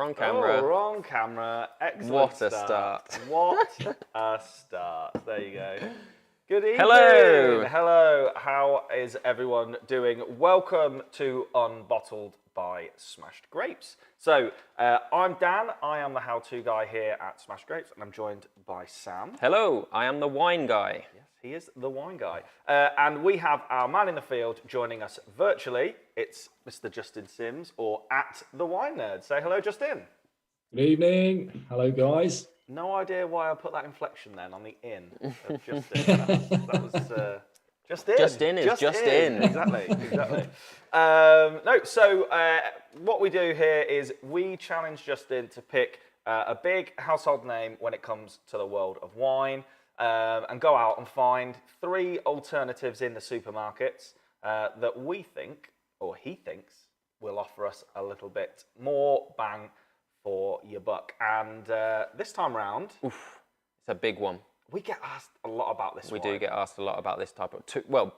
Wrong camera. Oh, wrong camera. Excellent. What a start. What a start. There you go. Good evening. Hello. Hello. How is everyone doing? Welcome to Unbottled by Smashed Grapes. So, I'm Dan. I am the how-to guy here at Smashed Grapes, and I'm joined by Sam. Hello, I am the wine guy. Yes, he is the wine guy. And we have our man in the field joining us virtually. It's Mr. Justin Sims, or at the Wine Nerd. Say hello, Justin. Good evening. Hello, guys. No idea why I put that inflection then on the in of Justin. that was just in. Just in is just in. Exactly. What we do here is we challenge Justin to pick a big household name when it comes to the world of wine, and go out and find 3 alternatives in the supermarkets that we think, or he thinks, will offer us a little bit more bang for your buck. And this time round, It's a big one. we get asked a lot about this We wine. do get asked a lot about this type of...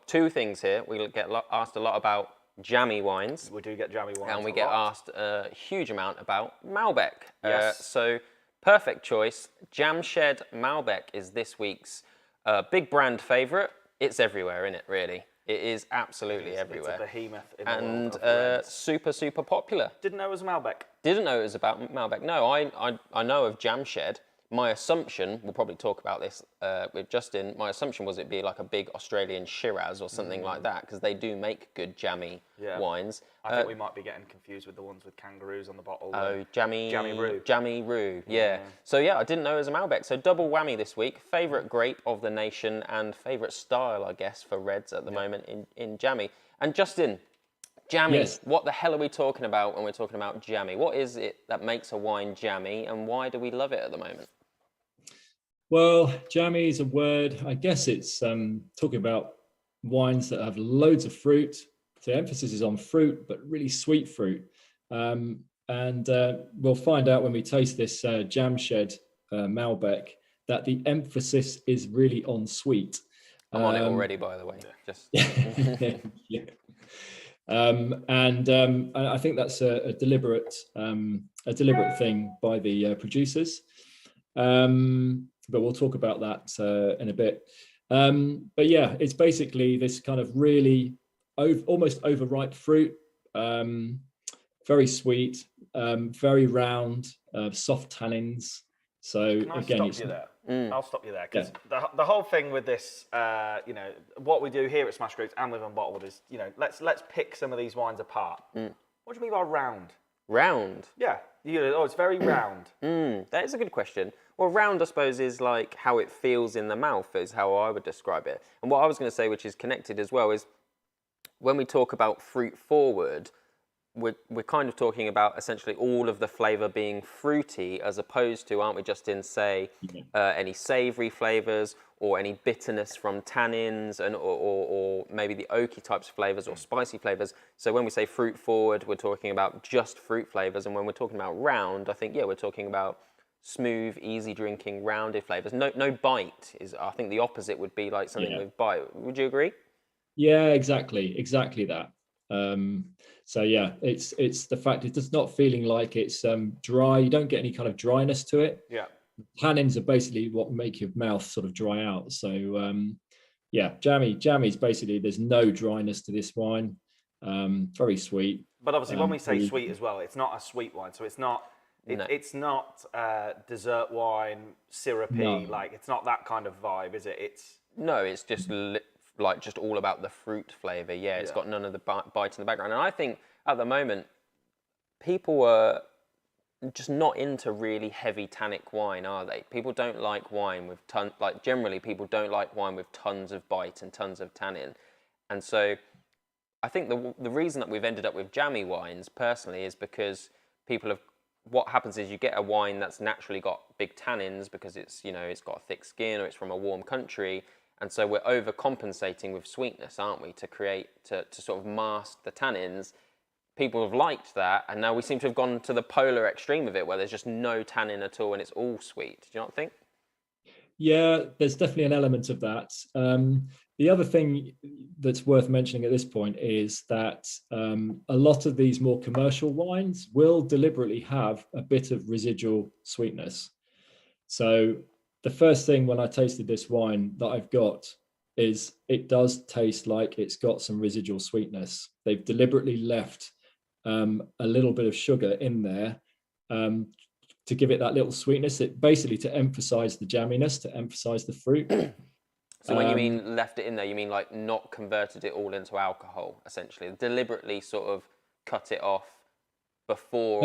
two things here. We get asked a lot about jammy wines. We do get jammy wines. And we a get lot. asked a huge amount about Malbec. Yes. So, perfect choice. Jam Shed Malbec is this week's big brand favourite. It's everywhere, isn't it, really? It is absolutely everywhere. It's a behemoth in the And world of reds. super popular. Didn't know it was Malbec. Didn't know it was about Malbec. No, I know of Jam Shed. My assumption, we'll probably talk about this with Justin, my assumption was it'd be like a big Australian Shiraz or something like that, because they do make good jammy wines. I think we might be getting confused with the ones with kangaroos on the bottle. Oh, jammy Roo. Jammy Roo, yeah. So yeah, I didn't know it was a Malbec. So double whammy this week. Favourite grape of the nation and favourite style, I guess, for reds at the moment in jammy. And Justin, jammy, Yes. what the hell are we talking about when we're talking about jammy? What is it that makes a wine jammy, and why do we love it at the moment? Well, jammy is a word. I guess it's talking about wines that have loads of fruit. The emphasis is on fruit, but really sweet fruit. And we'll find out when we taste this Jam Shed Malbec that the emphasis is really on sweet. I'm on it already, by the way. Just Yeah. And I think that's a deliberate thing by the producers. But we'll talk about that in a bit. But yeah, it's basically this kind of really almost overripe fruit, very sweet, very round, soft tannins. So Can I again, stop you there? I'll stop you there, because the whole thing with this, what we do here at Smash Grapes and with Unbottled is, let's pick some of these wines apart. What do you mean by round? round. Yeah, it's very round. That is a good question. Well, round, I suppose, is like how it feels in the mouth, is how I would describe it. And what I was going to say, which is connected as well, is when we talk about fruit forward, we're kind of talking about essentially all of the flavour being fruity, as opposed to, aren't we, just in, say, any savoury flavours or any bitterness from tannins, and or maybe the oaky types of flavours or spicy flavours. So when we say fruit forward, we're talking about just fruit flavours. And when we're talking about round, I think, we're talking about smooth, easy drinking, rounded flavours. No bite is, I think the opposite would be like something with bite. Would you agree? Yeah, exactly that. So yeah, it's the fact it's just not feeling like it's dry. You don't get any kind of dryness to it. Yeah. Tannins are basically what make your mouth sort of dry out. So jammy is basically, there's no dryness to this wine. Very sweet. But obviously, when we say sweet as well, it's not a sweet wine. So it's not. It's not dessert wine, syrupy. No. Like, it's not that kind of vibe, is it? No, it's just just all about the fruit flavour. Yeah, it's got none of the bite in the background. And I think at the moment, people are just not into really heavy tannic wine, are they? People don't like wine with generally people don't like wine with tons of bite and tons of tannin. And so I think the reason that we've ended up with jammy wines personally is because what happens is you get a wine that's naturally got big tannins because it's got a thick skin or it's from a warm country. And so we're overcompensating with sweetness, aren't we, to sort of mask the tannins. People have liked that, and now we seem to have gone to the polar extreme of it, where there's just no tannin at all and it's all sweet. Do you not think? Yeah, there's definitely an element of that. The other thing that's worth mentioning at this point is that a lot of these more commercial wines will deliberately have a bit of residual sweetness. So the first thing when I tasted this wine that I've got is it does taste like it's got some residual sweetness. They've deliberately left a little bit of sugar in there to give it that little sweetness, it basically to emphasize the jamminess, to emphasize the fruit. So when you mean left it in there, you mean like not converted it all into alcohol, essentially, deliberately sort of cut it off before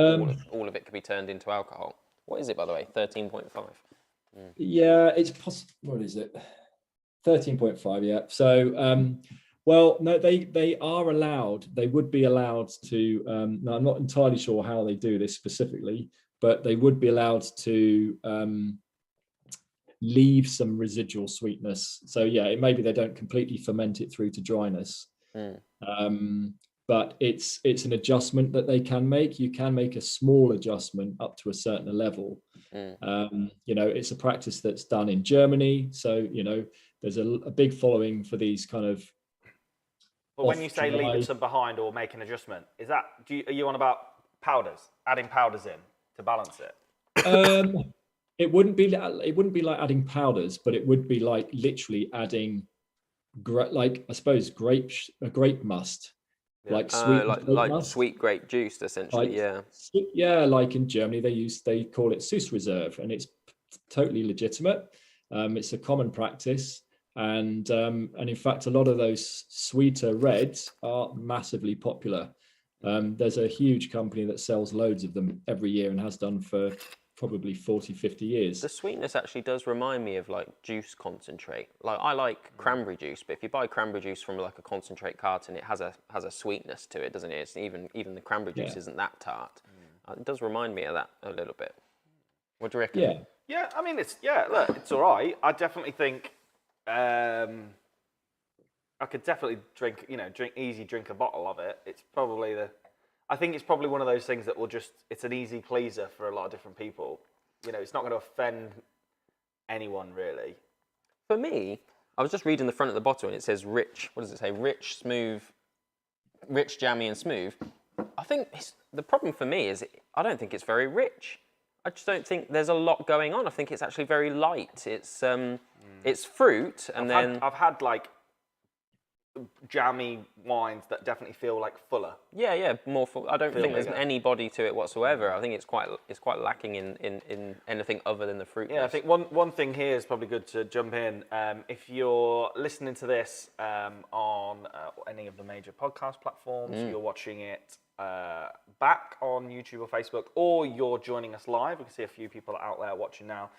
all of it could be turned into alcohol. What is it, by the way? 13.5. Yeah, it's possible. What is it? 13.5. Yeah. So, well, no, they are allowed. They would be allowed to. Now, I'm not entirely sure how they do this specifically, but they would be allowed to leave some residual sweetness. So yeah, maybe they don't completely ferment it through to dryness, but it's an adjustment that they can make. You can make a small adjustment up to a certain level. It's a practice that's done in Germany, so there's a big following for these kind of. But when you say leave it some behind or make an adjustment, is that are you on about powders, adding powders in to balance it? It wouldn't be like adding powders, but it would be like literally adding, like I suppose grape must, like sweet grape juice, essentially. Like in Germany they call it Süß Reserve, and it's totally legitimate. It's a common practice, and in fact a lot of those sweeter reds are massively popular. There's a huge company that sells loads of them every year and has done for probably 40-50 years. The sweetness actually does remind me of like juice concentrate. Like I like cranberry juice, but if you buy cranberry juice from like a concentrate carton, it has a sweetness to it, doesn't it? It's even the cranberry juice isn't that tart. It does remind me of that a little bit. What do you reckon? Yeah. I mean, look, it's all right. I definitely think I could definitely drink a bottle of it. It's probably I think it's probably one of those things that it's an easy pleaser for a lot of different people. It's not going to offend anyone really. For me, I was just reading the front of the bottle and it says rich. What does it say? Rich, smooth, rich, jammy and smooth. I think the problem for me is I don't think it's very rich. I just don't think there's a lot going on. I think it's actually very light. It's fruit and I've had like jammy wines that definitely feel like fuller. Yeah, more full. I don't think there's any body to it whatsoever. I think it's quite lacking in anything other than the fruit. Yeah, I think one thing here is probably good to jump in. If you're listening to this on any of the major podcast platforms, you're watching it back on YouTube or Facebook, or you're joining us live. We can see a few people out there watching now.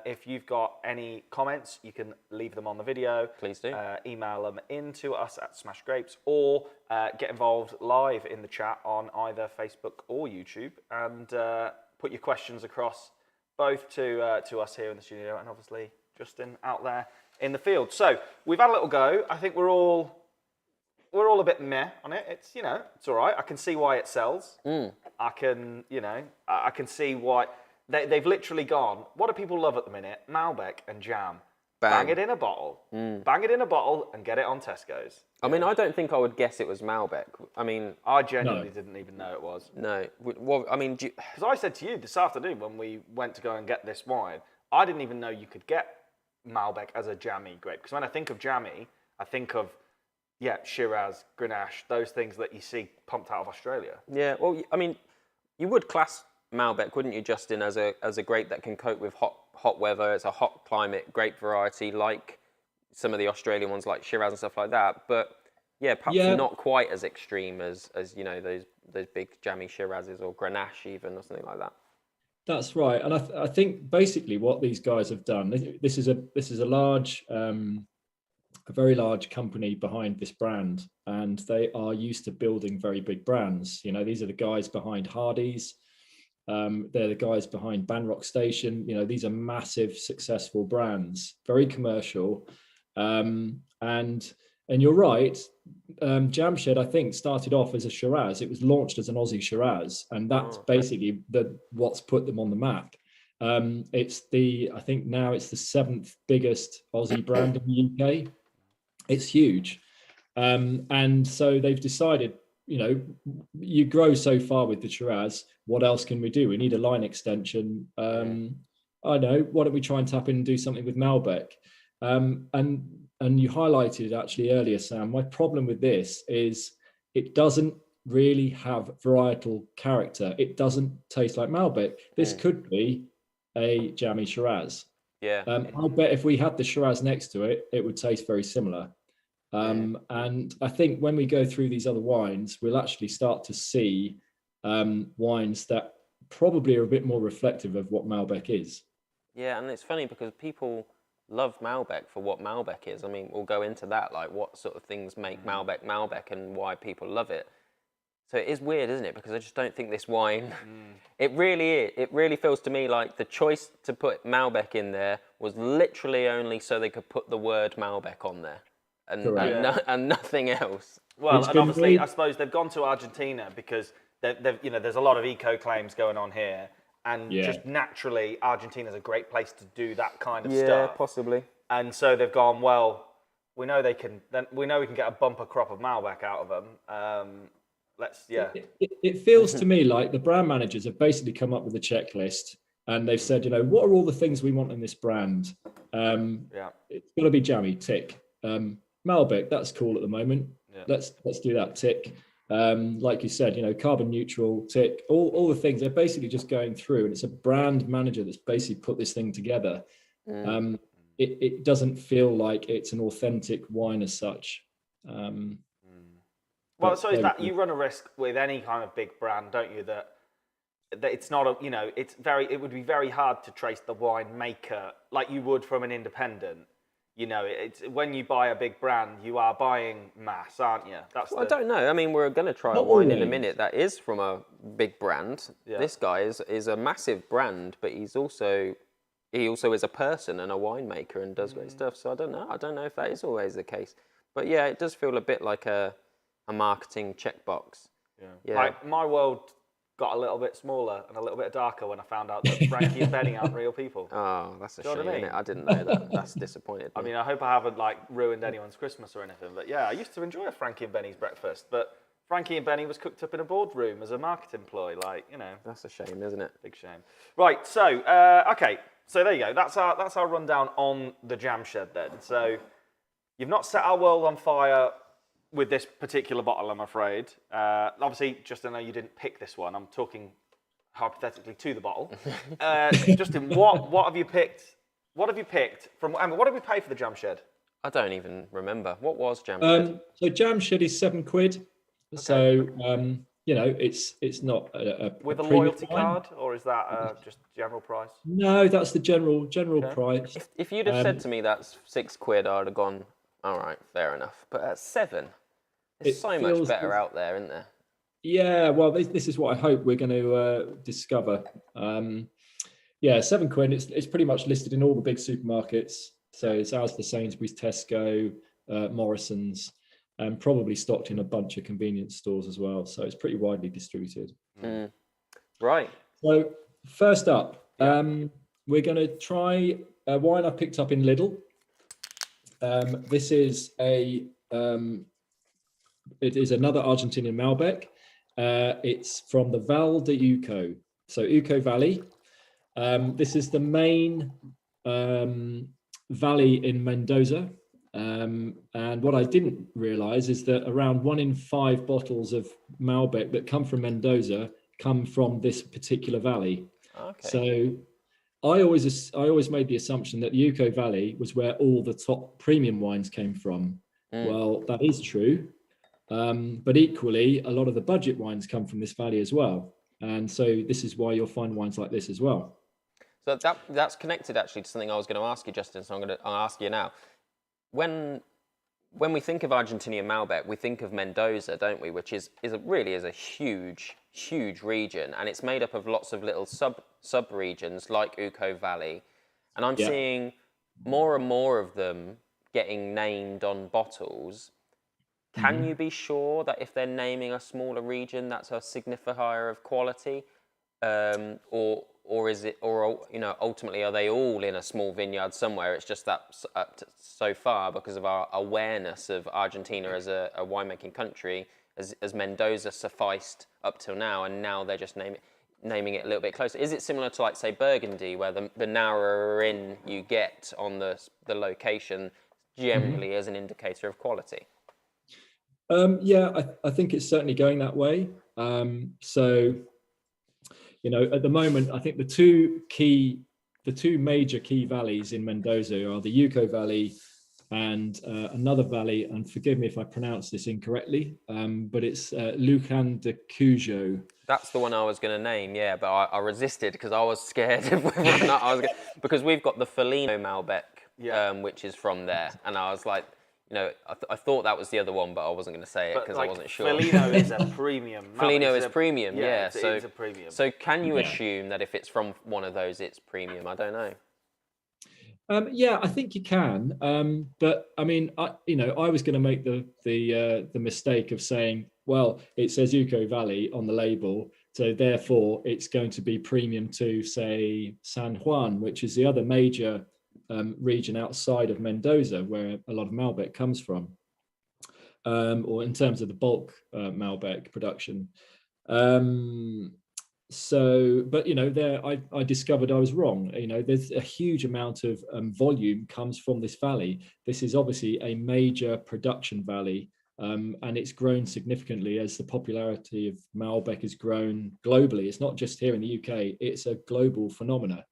If you've got any comments, you can leave them on the video. Please do. Email them in to us at Smash Grapes, or get involved live in the chat on either Facebook or YouTube, and put your questions across both to us here in the studio and obviously Justin out there in the field. So we've had a little go. I think we're all a bit meh on it. It's it's all right. I can see why it sells. I can see why. They've literally gone, what do people love at the minute? Malbec and jam. Bang it in a bottle. Bang it in a bottle and get it on Tesco's. I mean, I don't think I would guess it was Malbec. I mean... I genuinely didn't even know it was. No. Well, I mean... Because I said to you this afternoon when we went to go and get this wine, I didn't even know you could get Malbec as a jammy grape. Because when I think of jammy, I think of, Shiraz, Grenache, those things that you see pumped out of Australia. Yeah, well, I mean, you would class Malbec, wouldn't you, Justin, as a grape that can cope with hot weather? It's a hot climate grape variety, like some of the Australian ones, like Shiraz and stuff like that. But perhaps not quite as extreme as those big jammy Shirazes or Grenache even, or something like that. That's right, and I think basically what these guys have done. This is a large, a very large company behind this brand, and they are used to building very big brands. These are the guys behind Hardy's. They're the guys behind Banrock Station. These are massive, successful brands, very commercial. And you're right. Jamshed, I think, started off as a Shiraz. It was launched as an Aussie Shiraz, and that's basically what's put them on the map. I think now it's the 7th biggest Aussie brand in the UK. It's huge. And so they've decided, you grow so far with the Shiraz. What else can we do? We need a line extension. I know. Why don't we try and tap in and do something with Malbec? And you highlighted actually earlier, Sam. My problem with this is it doesn't really have varietal character. It doesn't taste like Malbec. This could be a jammy Shiraz. Yeah. I'll bet if we had the Shiraz next to it, it would taste very similar. And I think when we go through these other wines, we'll actually start to see wines that probably are a bit more reflective of what Malbec is. Yeah, and it's funny because people love Malbec for what Malbec is. I mean, we'll go into that, like what sort of things make Malbec Malbec and why people love it. So it is weird, isn't it? Because I just don't think this wine, it really feels to me like the choice to put Malbec in there was literally only so they could put the word Malbec on there and nothing else. Well, and obviously, I suppose they've gone to Argentina because there's a lot of eco claims going on here. And just naturally, Argentina's a great place to do that kind of stuff. Yeah, possibly. And so they've gone, well, we know we can get a bumper crop of Malbec out of them. It feels to me like the brand managers have basically come up with a checklist and they've said, what are all the things we want in this brand? It's got to be jammy, tick. Malbec, that's cool at the moment. Yeah. Let's do that, tick. Like you said, carbon neutral, tick, all the things. They're basically just going through, and it's a brand manager that's basically put this thing together. It doesn't feel like it's an authentic wine as such. Well, so is that you run a risk with any kind of big brand, don't you? That it's not it would be very hard to trace the winemaker like you would from an independent. It's when you buy a big brand, you are buying mass, aren't you? I don't know. I mean, we're going to try a wine in a minute that is from a big brand. Yeah. This guy is a massive brand, but he also is a person and a winemaker and does great stuff. So I don't know. I don't know if that is always the case. But yeah, it does feel a bit like a marketing checkbox. Yeah. My world got a little bit smaller and a little bit darker when I found out that Frankie and Benny aren't real people. Oh, that's a shame, isn't it? I didn't know that. That's disappointed. I mean, I hope I haven't ruined anyone's Christmas or anything, but yeah, I used to enjoy a Frankie and Benny's breakfast, but Frankie and Benny was cooked up in a boardroom as a marketing ploy, That's a shame, isn't it? Big shame. Right, so, okay, so there you go. That's our rundown on the Jam Shed then. So, you've not set our world on fire with this particular bottle, I'm afraid. Obviously, Justin, I know you didn't pick this one. I'm talking hypothetically to the bottle. Justin, what have you picked? What have you picked from? What did we pay for the Jam Shed? I don't even remember. What was Jam Shed? So Jam Shed is £7. Okay. So it's not a with a loyalty card, or is that just general price? No, that's the general price. If you'd have said to me that's £6, I'd have gone, all right, fair enough. But at £7, there's so much better out there, isn't there? Yeah, well, this is what I hope we're going to discover. £7. It's pretty much listed in all the big supermarkets. So it's ours for Sainsbury's, Tesco, Morrison's, and probably stocked in a bunch of convenience stores as well. So it's pretty widely distributed. Right. So first up, we're going to try a wine I picked up in Lidl. This is it is another Argentinian Malbec. It's from the Val de Uco, so Uco Valley. This is the main valley in Mendoza. And what I didn't realize is that around 1 in 5 bottles of Malbec that come from Mendoza come from this particular valley. Okay. So I always made the assumption that the Uco Valley was where all the top premium wines came from. Well, that is true. But equally, a lot of the budget wines come from this valley as well. And so this is why you'll find wines like this as well. So that's connected actually to something I was going to ask you, Justin, so I'll ask you now. When we think of Argentinian Malbec, we think of Mendoza, don't we? Which is a huge region, and it's made up of lots of little sub regions like Uco Valley, and I'm seeing more and more of them getting named on bottles. Can you be sure that if they're naming a smaller region, that's a signifier of quality, or or is it, or ultimately are they all in a small vineyard somewhere? It's just that up to so far, because of our awareness of Argentina as a winemaking country, as Mendoza sufficed up till now, and now they're just naming it a little bit closer. Is it similar to, like, say, Burgundy, where the narrower in you get on the location generally as an indicator of quality? Yeah, I think it's certainly going that way. So, at the moment, I think the two major key valleys in Mendoza are the Uco Valley and another valley, and forgive me if I pronounce this incorrectly, but it's Lucan de Cujo. That's the one I was going to name, yeah, but I resisted because I was scared of whether or not because we've got the Foligno Malbec, which is from there, and I was like, I thought that was the other one, but I wasn't going to say it because I wasn't sure. Foligno is a premium. Foligno is premium, yeah. So it's a premium. So can you assume that if it's from one of those, it's premium? I don't know. Yeah, I think you can. But I mean, I was going to make the mistake of saying, well, it says Uco Valley on the label, so therefore it's going to be premium to, say, San Juan, which is the other major region outside of Mendoza, where a lot of Malbec comes from, or in terms of the bulk Malbec production. But there I discovered I was wrong. There's a huge amount of volume comes from this valley. This is obviously a major production valley, and it's grown significantly as the popularity of Malbec has grown globally. It's not just here in the UK; it's a global phenomena.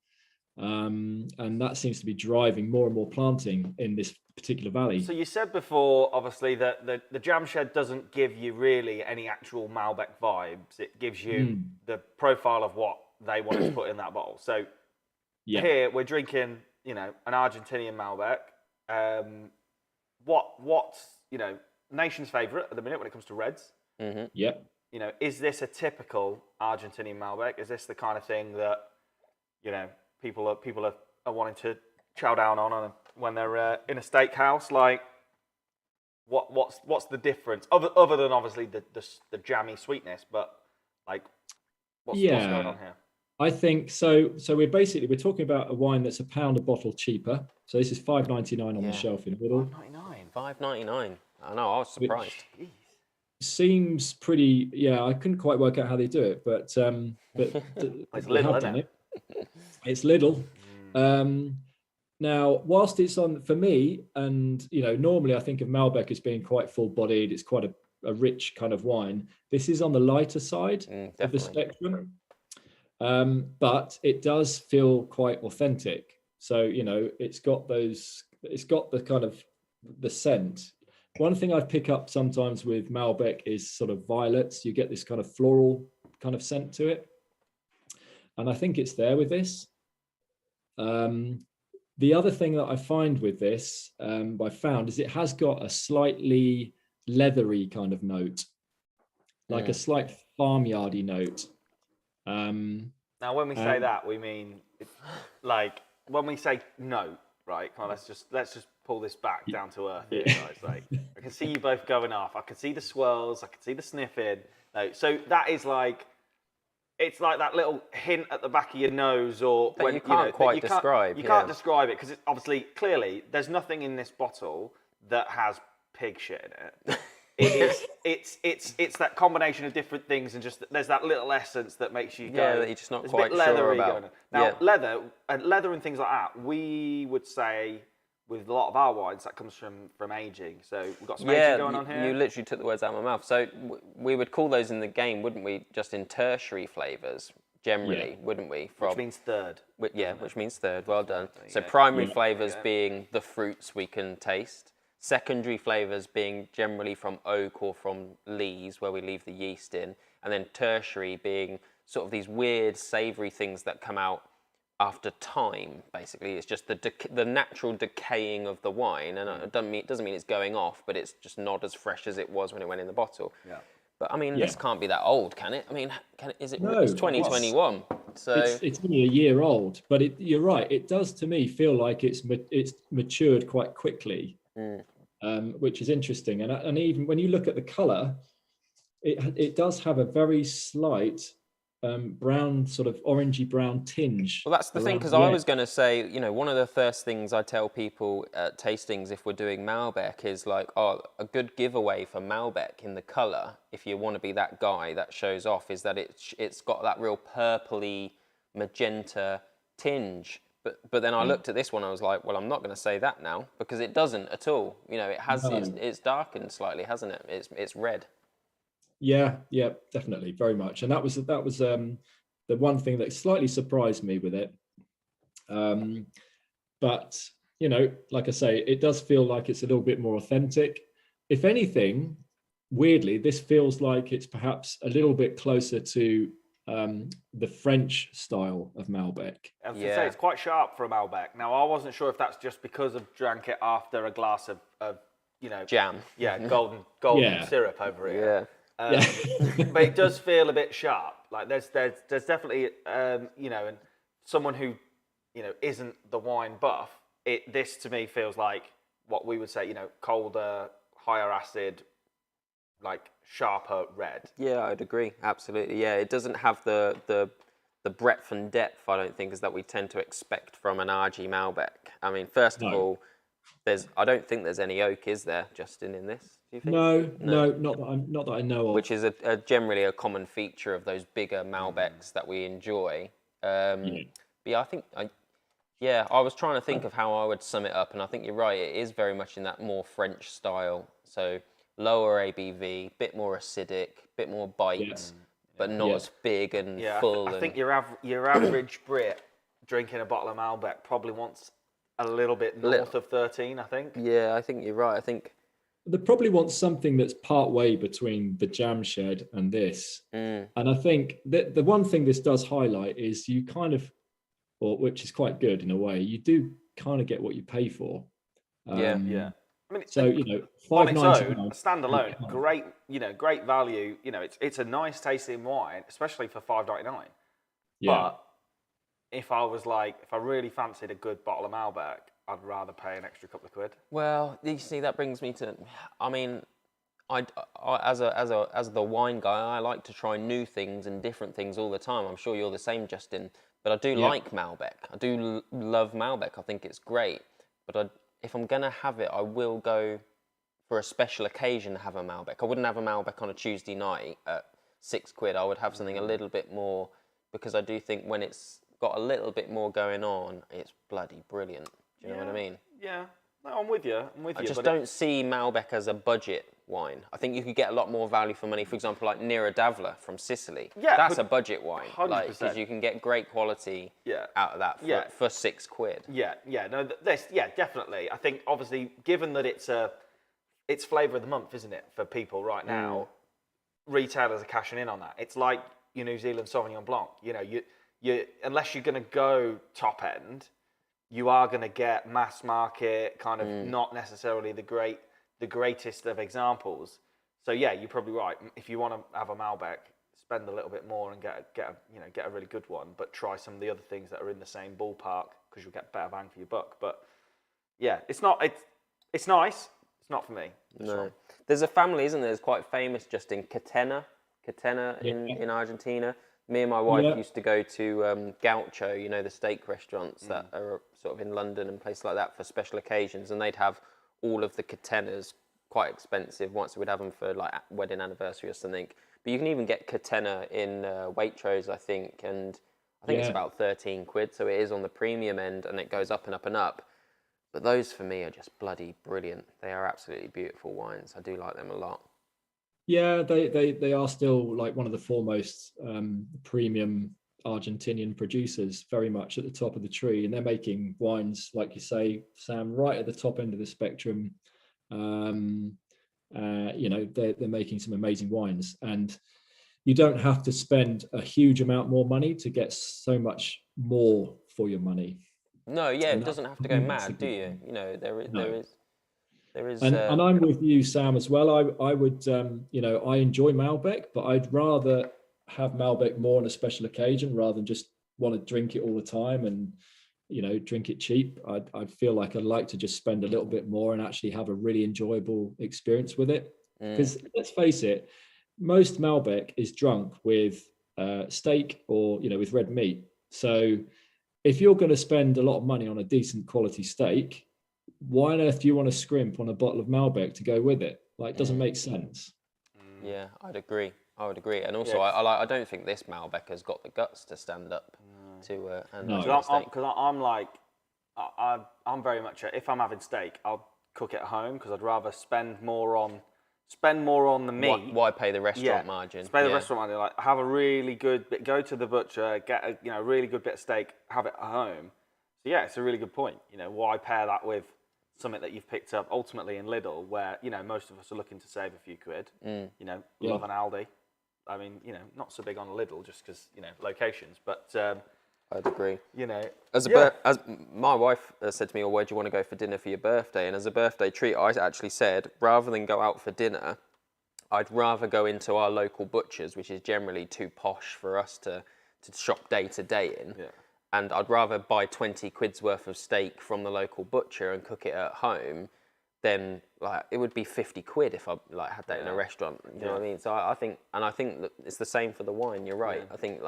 And that seems to be driving more and more planting in this particular valley. So you said before, obviously, that the jam shed doesn't give you really any actual Malbec vibes. It gives you the profile of what they want to put in that bottle. So here we're drinking, an Argentinian Malbec. What's nation's favourite at the minute when it comes to reds? Mm-hmm. Yeah. Is this a typical Argentinian Malbec? Is this the kind of thing that people are wanting to chow down on when they're in a steakhouse? Like, what's the difference other than obviously the jammy sweetness? But like, what's going on here? I think so. So we're talking about a wine that's £1 a bottle cheaper. So this is $5.99 on the shelf in the middle. $5.99. I know. I was surprised. Which seems pretty. Yeah, I couldn't quite work out how they do it, but it's little, isn't it? It's little. Now, whilst it's on, for me, and normally I think of Malbec as being quite full-bodied. It's quite a rich kind of wine. This is on the lighter side of the spectrum, but it does feel quite authentic. So it's got the kind of the scent. One thing I pick up sometimes with Malbec is sort of violets. You get this kind of floral kind of scent to it, and I think it's there with this. The other thing that I find with this, is it has got a slightly leathery kind of note, like a slight farmyardy note. Now, when we say that, we mean like when we say note, right? Let's just pull this back down to earth here, guys. Like, I can see you both going off. I can see the swirls. I can see the sniffing. No, so that is like. It's like that little hint at the back of your nose, or that when you can't quite describe. You can't describe it because obviously, clearly, there's nothing in this bottle that has pig shit in it. It's that combination of different things, and just there's that little essence that makes you go. Yeah, that you're just not quite sure about. Now, leather and things like that, we would say with a lot of our wines that comes from aging. So we've got some aging going on here. You literally took the words out of my mouth. So we would call those in the game, wouldn't we? Just in tertiary flavours, generally, wouldn't we? Which means third. Which means third. Well done. So primary flavours being the fruits we can taste. Secondary flavours being generally from oak or from lees, where we leave the yeast in. And then tertiary being sort of these weird savoury things that come out after time. Basically, it's just the natural decaying of the wine, and it doesn't mean it's going off, but it's just not as fresh as it was when it went in the bottle. Yeah. But I mean, this can't be that old, can it? I mean, is it? No, it's 2021, so it's only a year old. But you're right. It does to me feel like it's matured quite quickly, which is interesting. And even when you look at the colour, it does have a very slight brown, sort of orangey brown tinge. Well, that's the thing, because I was going to say, you know, one of the first things I tell people at tastings if we're doing Malbec is like, oh, a good giveaway for Malbec in the colour, if you want to be that guy that shows off, is that it's got that real purpley magenta tinge. But then I looked at this one, I was like, well, I'm not going to say that now, because it doesn't at all. You know, it has, it's darkened slightly, hasn't it? It's red. Yeah, definitely, very much. And that was the one thing that slightly surprised me with it. But you know, like I say, it does feel like it's a little bit more authentic. If anything, weirdly, this feels like it's perhaps a little bit closer to the French style of Malbec. I was going to say, it's quite sharp for a Malbec. Now, I wasn't sure if that's just because I've drank it after a glass of you know, jam. Yeah, golden syrup over it. Yeah. But it does feel a bit sharp. Like there's definitely you know, and someone who, you know, isn't the wine buff, this to me feels like what we would say, you know, colder, higher acid, like sharper red. Yeah, I'd agree. Absolutely. Yeah, it doesn't have the breadth and depth, I don't think, is that we tend to expect from an RG Malbec. I mean, first of all, I don't think there's any oak, is there, Justin, in this? Do you think? No, not that I know of. Which is generally a common feature of those bigger Malbecs that we enjoy. But yeah, I was trying to think of how I would sum it up, and I think you're right. It is very much in that more French style. So lower ABV, bit more acidic, bit more bite, but not as big and full. I think your average Brit drinking a bottle of Malbec probably wants a little bit north of 13, I think. Yeah, I think you're right. I think they probably want something that's part way between the Jam Shed and this. And I think that the one thing this does highlight is you kind of, or which is quite good in a way, you do kind of get what you pay for. I mean, so you know, $5.99 standalone, great value. You know, it's a nice tasting wine, especially for $5.99. But if I really fancied a good bottle of Malbec, I'd rather pay an extra couple of quid. Well, you see, that brings me to, I mean, I as the wine guy, I like to try new things and different things all the time. I'm sure you're the same, Justin. But I do like Malbec. I do love Malbec. I think it's great. But if I'm gonna have it, I will go for a special occasion to have a Malbec. I wouldn't have a Malbec on a Tuesday night at £6. I would have something a little bit more, because I do think when it's got a little bit more going on, it's bloody brilliant. Do you know what I mean? Yeah. No, I'm with you. I just don't see Malbec as a budget wine. I think you could get a lot more value for money. For example, like Nera d'Avola from Sicily. Yeah, that's a budget wine. 100%. Because you can get great quality out of that for £6. Yeah, definitely. I think obviously, given that it's flavour of the month, isn't it, for people right now? Retailers are cashing in on that. It's like your New Zealand Sauvignon Blanc. You know, you unless you're going to go top end, you are going to get mass market kind of not necessarily the greatest of examples. So yeah, you're probably right. If you want to have a Malbec, spend a little bit more and get a really good one, but try some of the other things that are in the same ballpark, because you'll get better bang for your buck. But yeah, it's nice. It's not for me. No. Sure. There's a family, isn't there? It's quite famous, just in Catena in Argentina. Me and my wife used to go to Gaucho, you know, the steak restaurants that are sort of in London and places like that for special occasions, and they'd have all of the Catenas, quite expensive. Once we'd have them for like wedding anniversary or something. But you can even get Catena in Waitrose, I think, and I think it's about £13, so it is on the premium end, and it goes up and up and up. But those for me are just bloody brilliant. They are absolutely beautiful wines. I do like them a lot. Yeah, they are still like one of the foremost premium Argentinian producers, very much at the top of the tree, and they're making wines, like you say, Sam, right at the top end of the spectrum. You know, they're making some amazing wines, and you don't have to spend a huge amount more money to get so much more for your money. No, it doesn't have to go mad, do you? You know, there is. And I'm with you, Sam, as well. I would, you know, I enjoy Malbec, but I'd rather have Malbec more on a special occasion rather than just want to drink it all the time and, you know, drink it cheap. I feel like I'd like to just spend a little bit more and actually have a really enjoyable experience with it. Because let's face it, most Malbec is drunk with steak or, with red meat. So if you're going to spend a lot of money on a decent quality steak, why on earth do you want to scrimp on a bottle of Malbec to go with it? Like, it doesn't make sense. Yeah, I'd agree. And also, I don't think this Malbec has got the guts to stand up to No. steak. Because I'm very much if I'm having steak, I'll cook it at home because I'd rather spend more on the meat. Why pay the restaurant margin? Pay the restaurant margin. Like, have a really good bit. Go to the butcher, get a really good bit of steak, have it at home. So yeah, it's a really good point. Why pair that with something that you've picked up ultimately in Lidl, where most of us are looking to save a few quid. Love an Aldi. I mean, not so big on Lidl just because locations, but. I'd agree. As my wife said to me, where do you want to go for dinner for your birthday? And as a birthday treat, I actually said, rather than go out for dinner, I'd rather go into our local butcher's, which is generally too posh for us to shop day to day in. Yeah. And I'd rather buy 20 quid's worth of steak from the local butcher and cook it at home than it would be 50 quid if I had that in a restaurant. You know what I mean? So I think that it's the same for the wine. You're right. Yeah. I think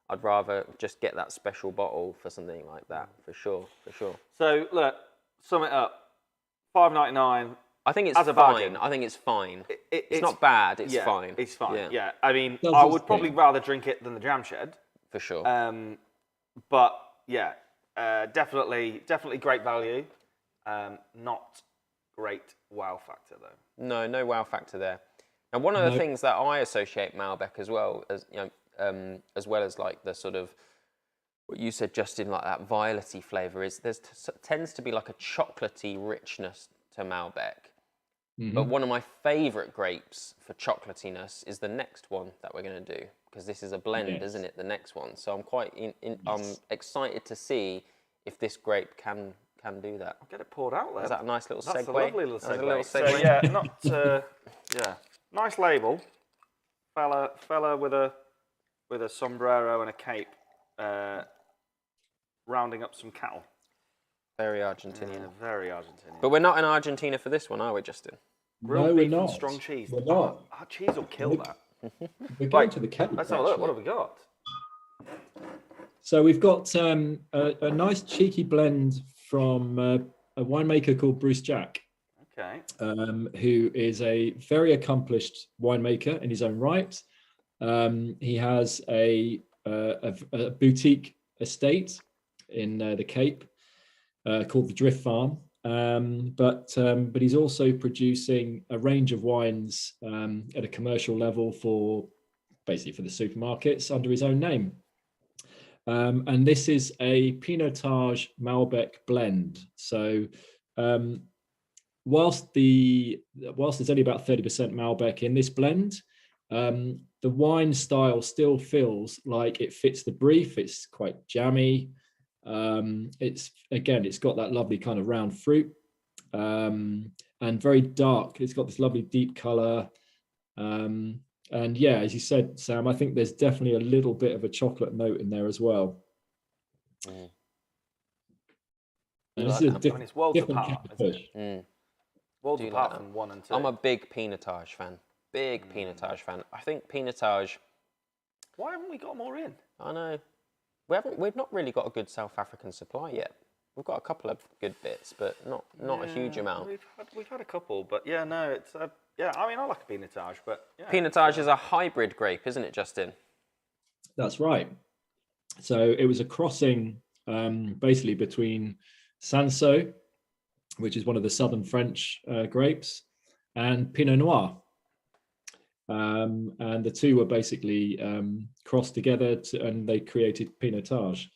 I'd rather just get that special bottle for something like that, for sure. So look, sum it up. $5.99. I think it's fine. I think it's fine. It's not bad. It's fine. It's fine. Yeah. I mean, I would probably rather drink it than the Jam Shed. For sure. But yeah, definitely great value. Not great wow factor though. No wow factor there. And one of the things that I associate Malbec as well as well as like the sort of what you said, Justin, like that violety flavour is tends to be like a chocolatey richness to Malbec. Mm-hmm. But one of my favourite grapes for chocolatiness is the next one that we're going to do, because this is a blend, isn't it? The next one. So I'm quite I'm excited to see if this grape can do that. I'll get it poured out there. Is that a nice little segue? That's a lovely little segue. So yeah, nice label. Fella with a sombrero and a cape, rounding up some cattle. Very Argentinian. Yeah, very Argentinian. But we're not in Argentina for this one, are we, Justin? Grilled beef beef and not. Strong cheese. We're not. Our cheese will kill that. We're going to the Cape. Let's have a look. What have we got? So we've got a nice cheeky blend from a winemaker called Bruce Jack. Okay. Who is a very accomplished winemaker in his own right. He has a boutique estate in the Cape called the Drift Farm, but he's also producing a range of wines at a commercial level for the supermarkets under his own name. And this is a Pinotage Malbec blend. So whilst there's only about 30% Malbec in this blend, the wine style still feels like it fits the brief. It's quite jammy. It's got that lovely kind of round fruit, and very dark. It's got this lovely deep color. And yeah, as you said, Sam, I think there's definitely a little bit of a chocolate note in there as well. Mm. And this is it's worlds apart. Worlds apart like from 1 and 2. I'm a big Pinotage fan. Pinotage fan. I think Pinotage. Why haven't we got more in? I know. We've not really got a good South African supply yet. We've got a couple of good bits, but not a huge amount. We've had a couple, but yeah, no, it's I mean, I like a Pinotage, but yeah. Pinotage is a hybrid grape, isn't it, Justin? That's right. So it was a crossing, basically between Cinsault, which is one of the southern French grapes, and Pinot Noir. And the two were basically crossed together and they created Pinotage.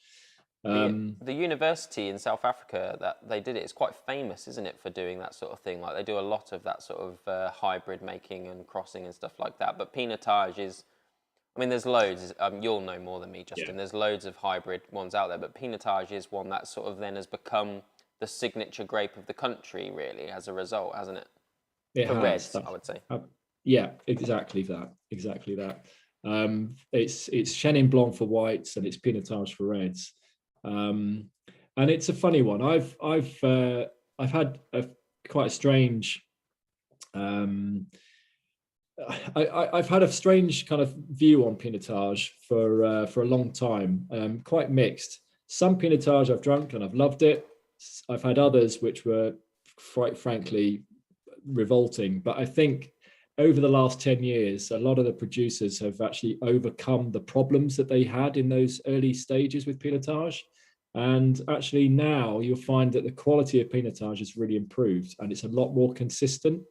The university in South Africa that they did it is quite famous, isn't it, for doing that sort of thing? Like they do a lot of that sort of hybrid making and crossing and stuff like that. But Pinotage is, I mean, there's loads. You'll know more than me, Justin. Yeah. There's loads of hybrid ones out there, but Pinotage is one that sort of then has become the signature grape of the country, really, as a result, hasn't it? It for has. reds, I would say. Yeah, exactly that. It's Chenin Blanc for whites and it's Pinotage for reds. And it's a funny one. I've had quite a strange I've had a strange kind of view on Pinotage for a long time, quite mixed. Some Pinotage I've drunk and I've loved it. I've had others which were, quite frankly, revolting. But I think over the last 10 years, a lot of the producers have actually overcome the problems that they had in those early stages with Pinotage. And actually now you'll find that the quality of Pinotage has really improved and it's a lot more consistent.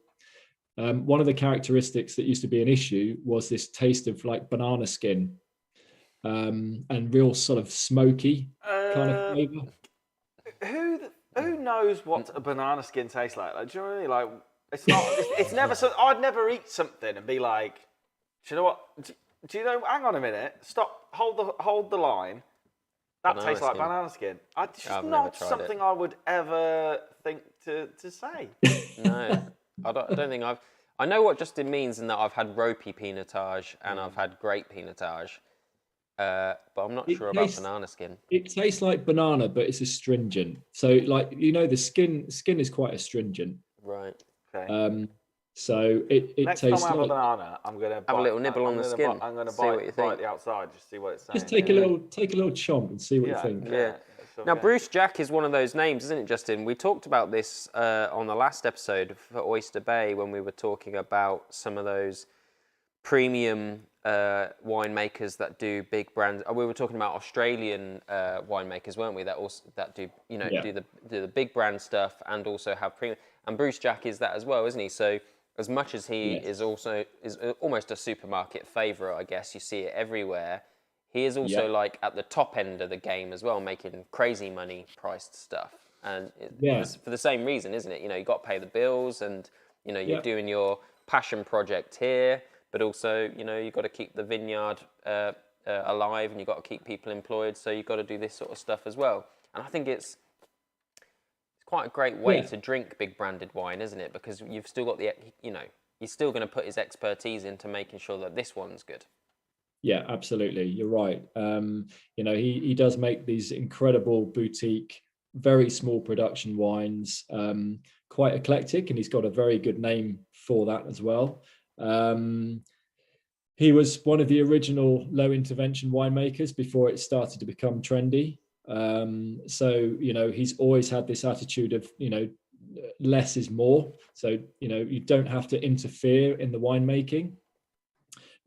One of the characteristics that used to be an issue was this taste of like banana skin, and real sort of smoky kind of flavor. Who knows what a banana skin tastes like? Like, do you know what I mean? Like, it's not. It's never. So I'd never eat something and be like, do you know what? Do you know? Hang on a minute. Stop. Hold the line. That Banana tastes like skin. banana skin. It's just I've never not tried something it. I would ever think to say. No, I don't think I've. I know what Justin means in that I've had ropey Pinotage and I've had great Pinotage, but I'm not sure about banana skin. It tastes like banana, but it's astringent. So, like, the skin is quite astringent. Right. Okay. So it Next time tastes I have like, a banana, I'm gonna Have a little nibble on the skin. I'm gonna See what you think. bite the outside, just see what it's saying. just take a little chomp and see what you think. Yeah. Now, Bruce Jack is one of those names, isn't it, Justin? We talked about this on the last episode for Oyster Bay when we were talking about some of those premium winemakers that do big brands. We were talking about Australian winemakers, weren't we? That do do the big brand stuff and also have premium. And Bruce Jack is that as well, isn't he? So as much as he is almost a supermarket favourite, I guess you see it everywhere. He is also like at the top end of the game as well, making crazy money priced stuff. And for the same reason, isn't it? You've got to pay the bills and, you're doing your passion project here, but also, you've got to keep the vineyard alive and you've got to keep people employed. So you've got to do this sort of stuff as well. And I think it's quite a great way to drink big branded wine, isn't it? Because you've still got he's still going to put his expertise into making sure that this one's good. Yeah, absolutely. You're right. He does make these incredible boutique, very small production wines, quite eclectic, and he's got a very good name for that as well. He was one of the original low intervention winemakers before it started to become trendy. So he's always had this attitude of less is more. So you don't have to interfere in the winemaking.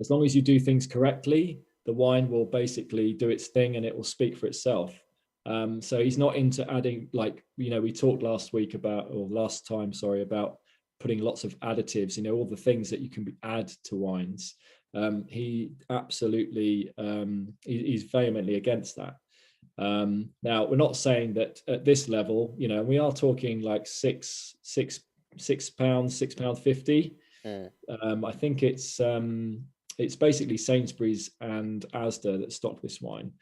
As long as you do things correctly, the wine will basically do its thing and it will speak for itself. So he's not into adding, like, we talked last time, about putting lots of additives, all the things that you can add to wines. He absolutely, he's vehemently against that. Now, we're not saying that at this level, we are talking like £6, £6.50. I think it's basically Sainsbury's and Asda that stock this wine.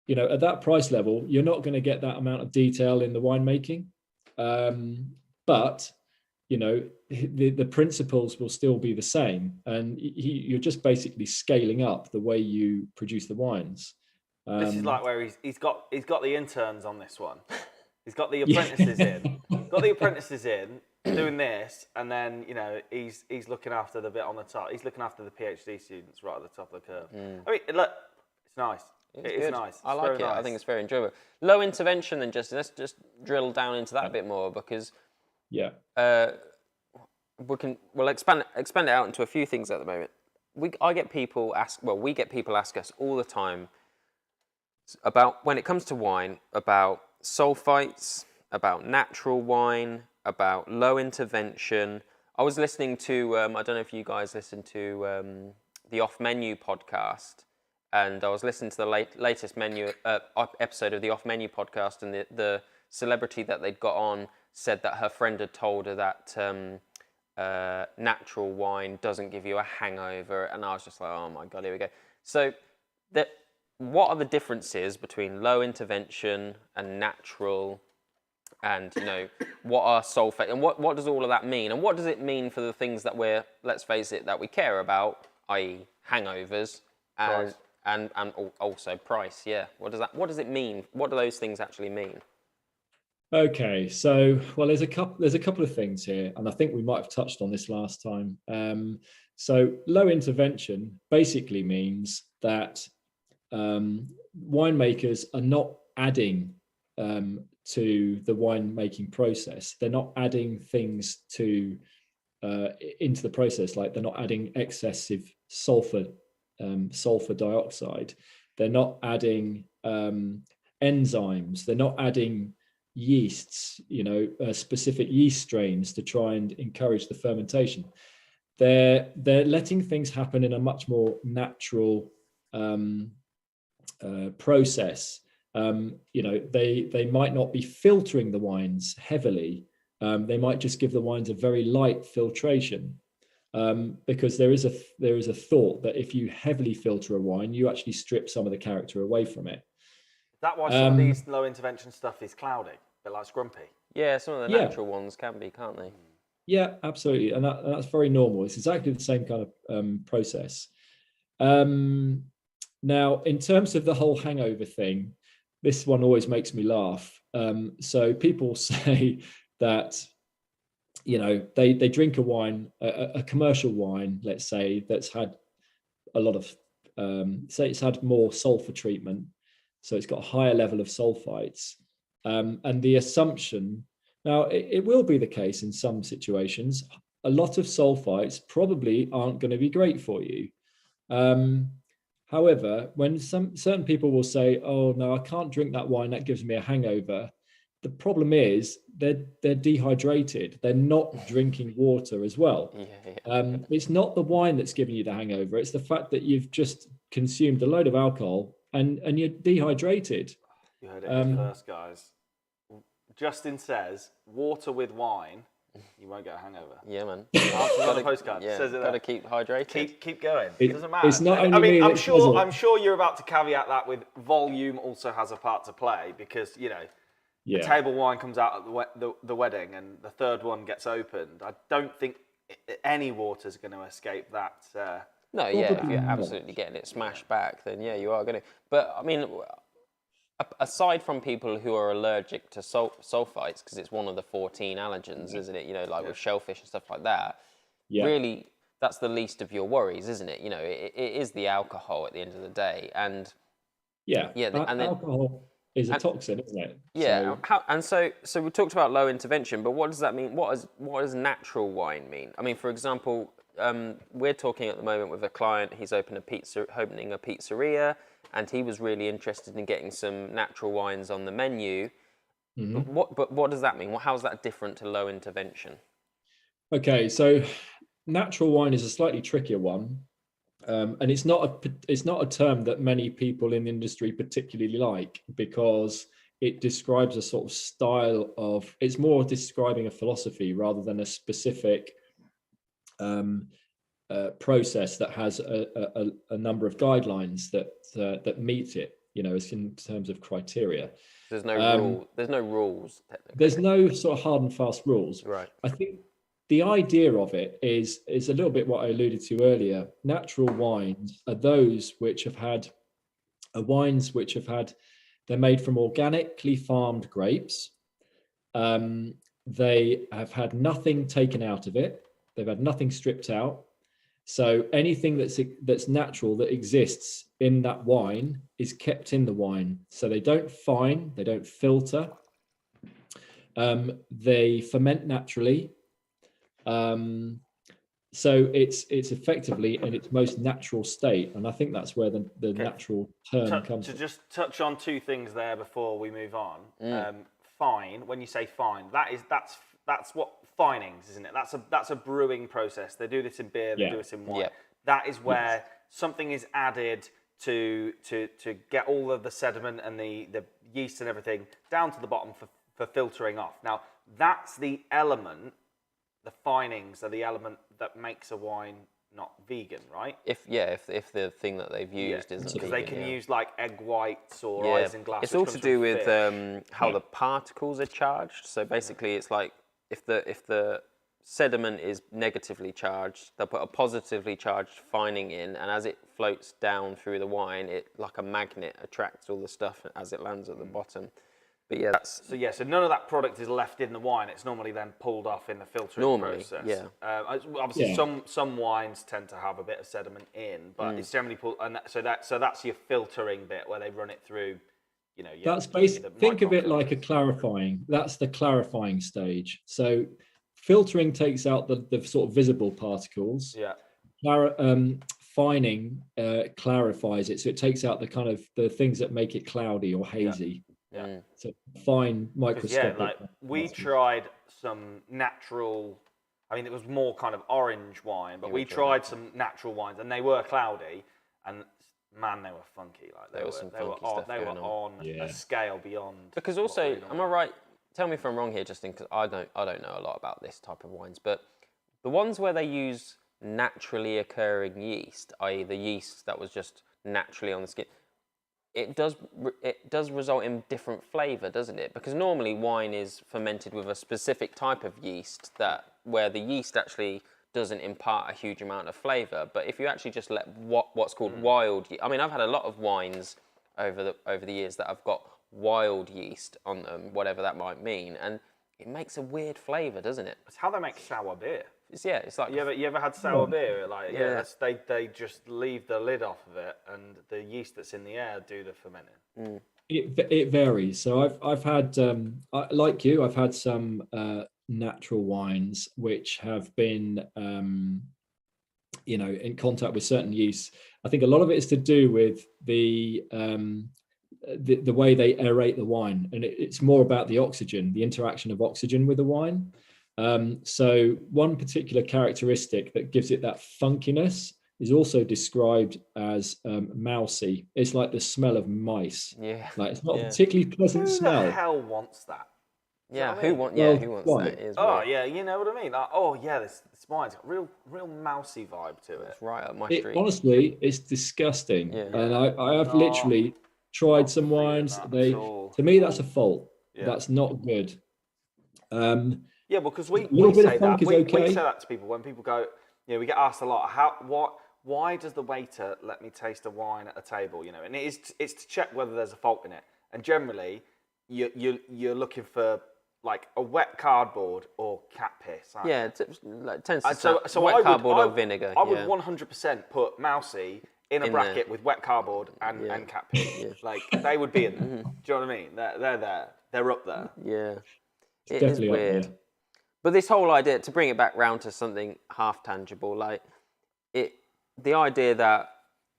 At that price level, you're not going to get that amount of detail in the winemaking, but the principles will still be the same, and you're just basically scaling up the way you produce the wines. This is like where he's got the interns on this one. He's got the apprentices in. Doing this, and then he's looking after the bit on the top. He's looking after the PhD students right at the top of the curve. I mean, look, it's nice. It's nice. I like it. Nice. I think it's very enjoyable. Low intervention, then, Justin. Let's just drill down into that a bit more because we'll expand it out into a few things at the moment. We get people ask us all the time about, when it comes to wine, about sulfites, about natural wine, about low intervention. I was listening to, I don't know if you guys listen to the Off Menu podcast, and I was listening to the latest episode of the Off Menu podcast, and the celebrity that they'd got on said that her friend had told her that natural wine doesn't give you a hangover, and I was just like, oh my God, here we go. So what are the differences between low intervention and natural? And what are sulfate, and what does all of that mean, and what does it mean for the things that let's face it, that we care about, i.e. hangovers and also price? Yeah, what does it mean? What do those things actually mean? Okay, so well, there's a couple of things here, and I think we might have touched on this last time. So low intervention basically means that winemakers are not adding to the winemaking process. They're not adding things to into the process, like they're not adding excessive sulfur dioxide. They're not adding enzymes. They're not adding yeasts, specific yeast strains to try and encourage the fermentation. They're letting things happen in a much more natural process. They might not be filtering the wines heavily. They might just give the wines a very light filtration, because there is a thought that if you heavily filter a wine, you actually strip some of the character away from it. Is that why some of these low intervention stuff is cloudy, a bit like scrumpy? Yeah, some of the natural ones can be, can't they? Yeah, absolutely, and that's very normal. It's exactly the same kind of process. Now, in terms of the whole hangover thing, this one always makes me laugh. So people say that, they drink a wine, a commercial wine, let's say, that's had a lot of, say it's had more sulfur treatment, so it's got a higher level of sulfites. And the assumption, now it will be the case in some situations, a lot of sulfites probably aren't going to be great for you. However, when certain people will say, oh no, I can't drink that wine, that gives me a hangover. The problem is they're dehydrated. They're not drinking water as well. It's not the wine that's giving you the hangover. It's the fact that you've just consumed a load of alcohol and you're dehydrated. You heard it here first, guys. Justin says, water with wine, you won't get a hangover. Yeah, man. Got a postcard. Yeah, says it got to there. keep hydrated. Keep going. It doesn't matter. It's not only me I'm sure you're about to caveat that with volume also has a part to play, because the table wine comes out at the wedding and the third one gets opened. I don't think any water's going to escape that. No, yeah, if you're absolutely getting it smashed back, then yeah, you are going to. But I mean, aside from people who are allergic to sulfites, because it's one of the 14 allergens, isn't it? With shellfish and stuff like that. Yeah. Really, that's the least of your worries, isn't it? It is the alcohol at the end of the day, and alcohol is a toxin, isn't it? Yeah. So we talked about low intervention, but what does that mean? What does natural wine mean? I mean, for example, we're talking at the moment with a client. He's opening a pizzeria, and he was really interested in getting some natural wines on the menu. Mm-hmm. But what does that mean? How is that different to low intervention? Okay, so natural wine is a slightly trickier one. And it's not a term that many people in the industry particularly like, because it describes a sort of style of, it's more describing a philosophy rather than a specific process that has a number of guidelines that meet it, it's in terms of criteria. There's no there's no rules. There's no sort of hard and fast rules. Right. I think the idea of it is a little bit what I alluded to earlier. Natural wines are those which have had they're made from organically farmed grapes. They have had nothing taken out of it. They've had nothing stripped out. So anything that's natural that exists in that wine is kept in the wine. So they don't fine, they don't filter. They ferment naturally. So it's effectively in its most natural state, and I think that's where the natural term comes from. To just touch on two things there before we move on. Fine, when you say fine, that's what finings, isn't it? That's a brewing process. They do this in beer, they do this in wine. Yeah. That is where something is added to get all of the sediment and the yeast and everything down to the bottom for filtering off. Now, that's the element. The finings are the element that makes a wine not vegan, right? If the thing that they've used isn't because vegan, they can use like egg whites or isinglass. It's all to do with how the particles are charged. So basically, it's like if the sediment is negatively charged, they'll put a positively charged fining in, and as it floats down through the wine, it like a magnet attracts all the stuff as it lands at the bottom. But yeah, that's So none of that product is left in the wine. It's normally then pulled off in the filtering process. yeah. Obviously, some wines tend to have a bit of sediment in, but it's generally pulled. And so that's your filtering bit where they run it through. That's basically, think of it like a clarifying. That's the clarifying stage. So filtering takes out the sort of visible particles. Yeah. Fining clarifies it, so it takes out the kind of the things that make it cloudy or hazy. Yeah. So fine microscopic. Yeah, like we tried some natural. I mean, it was more kind of orange wine, but we tried some natural wines, and they were cloudy, and man, they were funky. Like they were on a scale beyond. Because also, am I right? Tell me if I'm wrong here, Justin, because I don't know a lot about this type of wines, but the ones where they use naturally occurring yeast, i.e., the yeast that was just naturally on the skin, it does result in different flavour, doesn't it? Because normally wine is fermented with a specific type of yeast where the yeast actually doesn't impart a huge amount of flavour. But if you actually just let what's called wild, I mean, I've had a lot of wines over the years that have got wild yeast on them, whatever that might mean, and it makes a weird flavour, doesn't it? It's how they make sour beer. It's like you ever had sour beer? Like they just leave the lid off of it, and the yeast that's in the air do the fermenting. It varies. So I've had like you, I've had some natural wines which have been in contact with certain yeasts. I think a lot of it is to do with the way they aerate the wine, and it's more about the oxygen, the interaction of oxygen with the wine. So one particular characteristic that gives it that funkiness is also described as mousy. It's like the smell of mice. Yeah. Like it's not a particularly pleasant smell. Who the hell wants that? Yeah, who wants that? It is weird. Weird. Yeah, you know what I mean? Like, this wine's got real mousy vibe to it. It's right up my street. Honestly, it's disgusting. Yeah. And I have literally tried some wines. To me, that's a fault. Yeah. That's not good. Yeah, because we say that. We say that to people when people go, we get asked a lot, why does the waiter let me taste a wine at a table? And it's to check whether there's a fault in it. And generally, you're looking for like a wet cardboard or cat piss. It tends to so wet cardboard or vinegar. I would 100% put mousy in a bracket with wet cardboard and cat piss. Yeah. Like they would be in there. Do you know what I mean? They're there. They're up there. Yeah. It is weird. But this whole idea, to bring it back round to something half tangible, like the idea that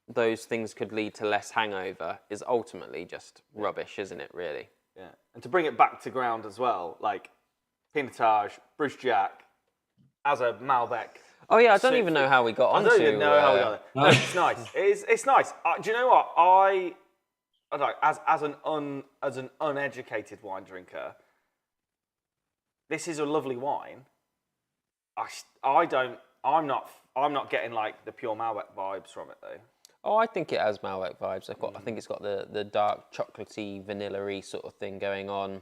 those things could lead to less hangover is ultimately just rubbish, isn't it, really? Yeah. And to bring it back to ground as well, like Pinotage, Bruce Jack, as a Malbec. Oh yeah, I don't even know how we got onto. I don't even know how we got it. No, it's nice. It's nice. Do you know what? I don't know, as an uneducated wine drinker, this is a lovely wine. I'm not getting like the pure Malbec vibes from it though. Oh, I think it has Malbec vibes. I think it's got the dark chocolatey, vanilla-y sort of thing going on.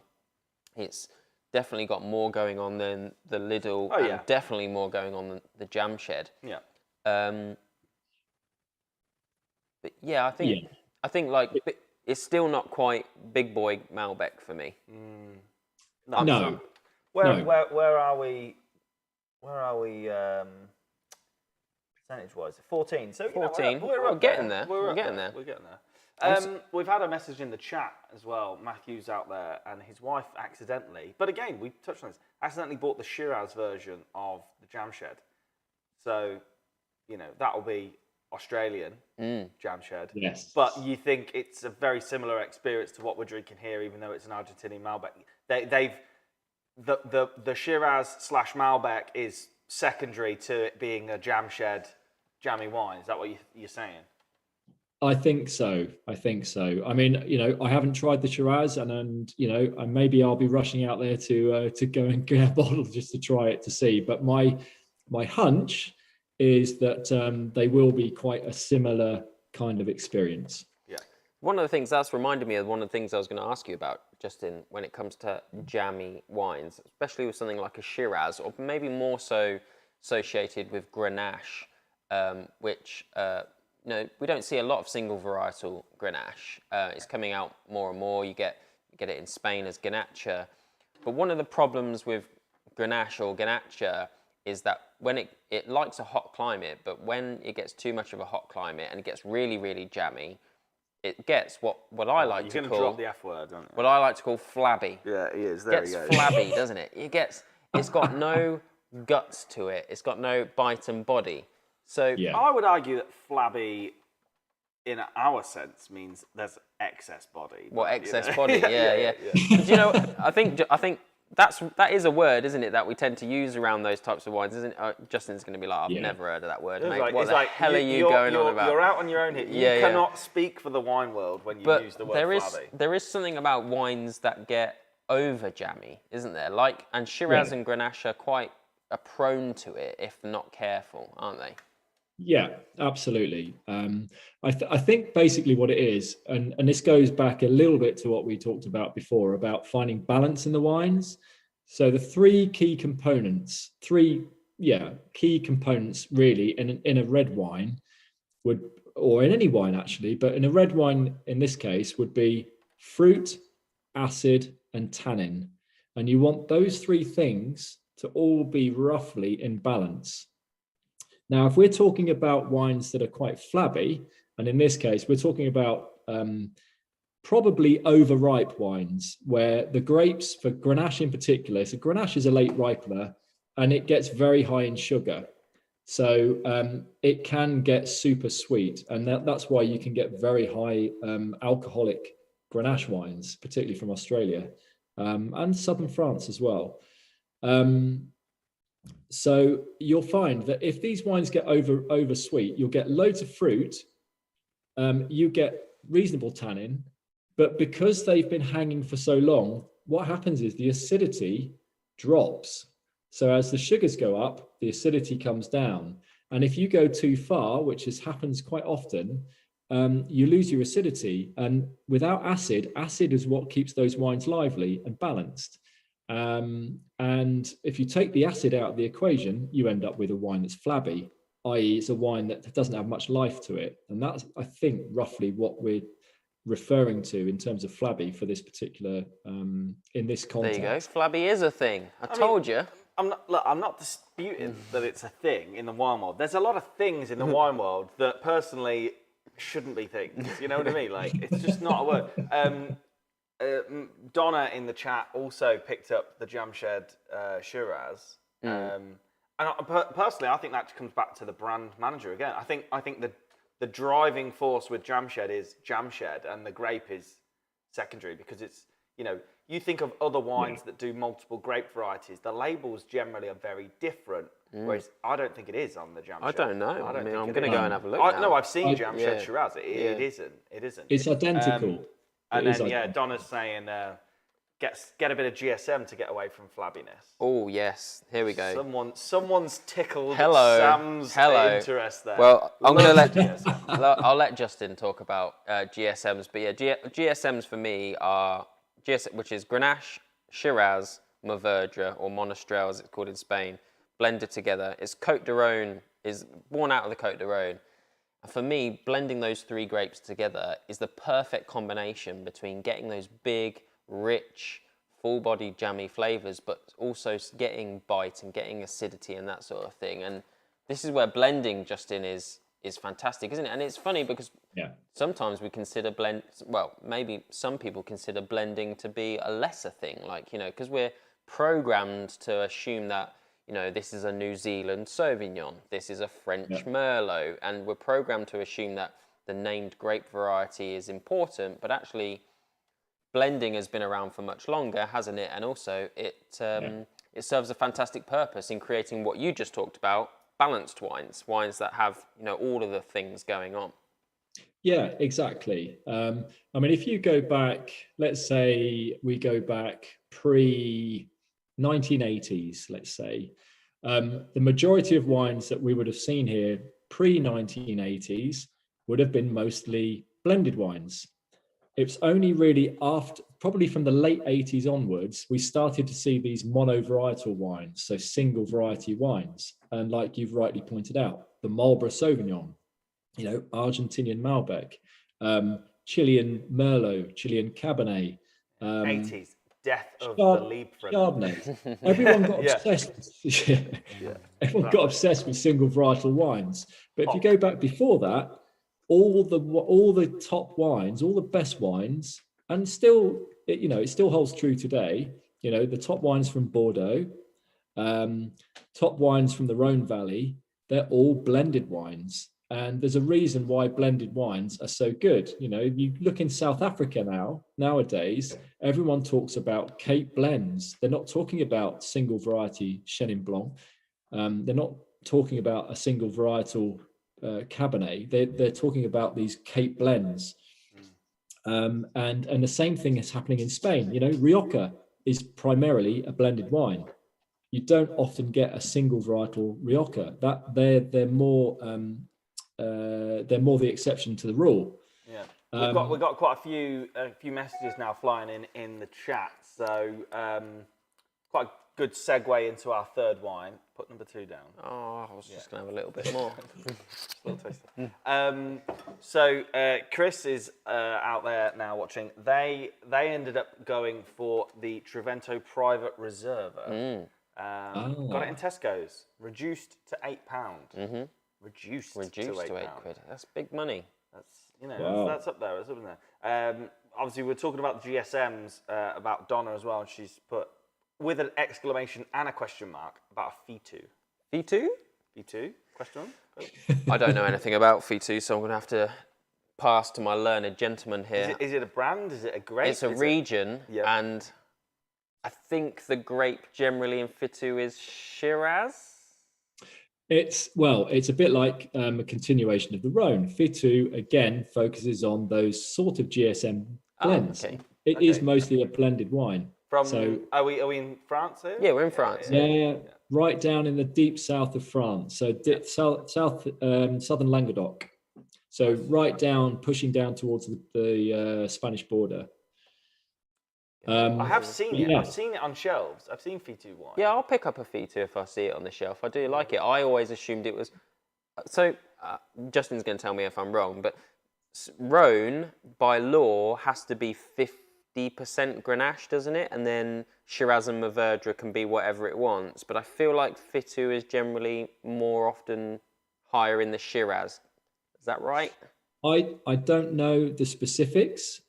It's definitely got more going on than the Lidl, and definitely more going on than the Jam Shed. Yeah. But yeah, I think like it's still not quite big boy Malbec for me. No. Where are we? Where are we? Percentage-wise, 14. So 14. We're getting there. We're getting there. We're getting there. We've had a message in the chat as well. Matthew's out there, and his wife accidentally, but again, we touched on this, accidentally bought the Shiraz version of the Jam Shed. So, that'll be Australian Jam Shed. Yes. But you think it's a very similar experience to what we're drinking here, even though it's an Argentinian Malbec. The Shiraz / Malbec is secondary to it being a Jam Shed jammy wine. Is that what you're saying? I think so. I mean, I haven't tried the Shiraz, and maybe I'll be rushing out there to go and get a bottle just to try it to see. But my hunch is that they will be quite a similar kind of experience. Yeah. One of the things that's reminded me of one of the things I was going to ask you about, Justin, when it comes to jammy wines, especially with something like a Shiraz, or maybe more so associated with Grenache, which we don't see a lot of single varietal Grenache. It's coming out more and more. You get get it in Spain as Garnacha. But one of the problems with Grenache or Garnacha is that when it likes a hot climate, but when it gets too much of a hot climate and it gets really, really jammy, it gets what I like to call... You're going to drop the F word, aren't you? What I like to call flabby. Yeah, he is. There It he gets goes. flabby, doesn't it? It's got no guts to it. It's got no bite and body. So I would argue that flabby, in our sense, means there's excess body. What, but, excess you know. body? Yeah. But you know, I think that is a word, isn't it, that we tend to use around those types of wines, isn't it? Justin's going to be like, I've never heard of that word, mate. Like, what the hell are you going on about? You're out on your own here. You cannot speak for the wine world when you use the word flabby. There is something about wines that get over jammy, isn't there? And Shiraz and Grenache are prone to it if not careful, aren't they? Yeah, absolutely. I think basically what it is, and this goes back a little bit to what we talked about before about finding balance in the wines. So the three key components really in a red wine or in any wine actually, but in a red wine in this case would be fruit, acid, and tannin. And you want those three things to all be roughly in balance. Now, if we're talking about wines that are quite flabby, and in this case, we're talking about probably overripe wines where the grapes, for Grenache in particular, so Grenache is a late ripener and it gets very high in sugar. So it can get super sweet. And that's why you can get very high alcoholic Grenache wines, particularly from Australia and southern France as well. So you'll find that if these wines get over sweet, you'll get loads of fruit, you get reasonable tannin, but because they've been hanging for so long, what happens is the acidity drops. So as the sugars go up, the acidity comes down. And if you go too far, which happens quite often, you lose your acidity. And without acid is what keeps those wines lively and balanced. And if you take the acid out of the equation, you end up with a wine that's flabby, i.e. it's a wine that doesn't have much life to it. And that's, I think, roughly what we're referring to in terms of flabby for this particular, in this context. There you go, flabby is a thing. I told you. I'm not disputing that it's a thing in the wine world. There's a lot of things in the wine world that personally shouldn't be things. You know what I mean? Like, it's just not a word. Donna in the chat also picked up the Jamshed Shiraz, and personally, I think that comes back to the brand manager again. I think the driving force with Jamshed is Jamshed, and the grape is secondary because it's, you know, you think of other wines that do multiple grape varieties. The labels generally are very different, whereas I don't think it is on the Jamshed. I don't know. I'm going to go and have a look. No, I've seen Jamshed Shiraz. It isn't. It's identical. And then, Donna's saying, get a bit of GSM to get away from flabbiness. Oh, yes. Here we go. Someone's tickled Sam's interest there. Well, I'll let Justin talk about GSMs. But yeah, GSMs for me are, which is Grenache, Shiraz, Mourvedre, or Monastrell as it's called in Spain, blended together. It's Côte de Rhône, is born out of the Côte de Rhône. For me, blending those three grapes together is the perfect combination between getting those big, rich, full-bodied, jammy flavours, but also getting bite and getting acidity and that sort of thing. And this is where blending, Justin, is fantastic, isn't it? And it's funny because sometimes we consider maybe some people consider blending to be a lesser thing, like, you know, because we're programmed to assume that, you know, this is a New Zealand Sauvignon, this is a French Merlot, and we're programmed to assume that the named grape variety is important, but actually blending has been around for much longer, hasn't it? And also it serves a fantastic purpose in creating what you just talked about, balanced wines that have, you know, all of the things going on. Yeah, exactly. I mean, if you go back, let's say we go back pre-1980s, let's say, the majority of wines that we would have seen here pre-1980s would have been mostly blended wines. It's only really after, probably from the late 80s onwards, we started to see these monovarietal wines, so single variety wines. And like you've rightly pointed out, the Marlborough Sauvignon, you know, Argentinian Malbec, Chilean Merlot, Chilean Cabernet, 80s, death of the Liebfrauen. Chardonnay. Everyone got obsessed. Everyone got obsessed with single varietal wines. But if you go back before that, all the top wines, all the best wines, and still, it still holds true today. The top wines from Bordeaux, top wines from the Rhone Valley, they're all blended wines. And there's a reason why blended wines are so good. You look in South Africa nowadays, everyone talks about Cape blends. They're not talking about single variety Chenin Blanc. They're not talking about a single varietal Cabernet. They're talking about these Cape blends. And the same thing is happening in Spain. Rioja is primarily a blended wine. You don't often get a single varietal Rioja. That they're more the exception to the rule. Yeah, we've got quite a few messages now flying in the chat. So quite a good segue into our third wine. Put number 2 down. Oh, I was just going to have a little bit more. Just a little taster. So Chris is out there now watching. They ended up going for the Trivento Private Reserva. Got it in Tesco's, reduced to £8. Reduced to £8. That's big money. That's up there. That's up there. Obviously, we're talking about the GSMs, about Donna as well. And she's put with an exclamation and a question mark about a Fitu. Fitu? Fitu? Question? I don't know anything about Fitu, so I'm going to have to pass to my learned gentleman here. Is it a brand? Is it a grape? It's a region, and I think the grape generally in Fitu is Shiraz. It's a bit like a continuation of the Rhone. Fitu again focuses on those sort of GSM blends. It is mostly a blended wine. Are we in France here? Yeah, we're in France. Yeah, right down in the deep south of France. So southern Languedoc. So right down, pushing down towards the Spanish border. I have seen it. I've seen it on shelves. I've seen Fitu wine. Yeah, I'll pick up a Fitu if I see it on the shelf. I do like it. I always assumed it was... So, Justin's going to tell me if I'm wrong, but Rhone, by law, has to be 50% Grenache, doesn't it? And then Shiraz and Mourvedre can be whatever it wants. But I feel like Fitu is generally more often higher in the Shiraz. Is that right? I don't know the specifics.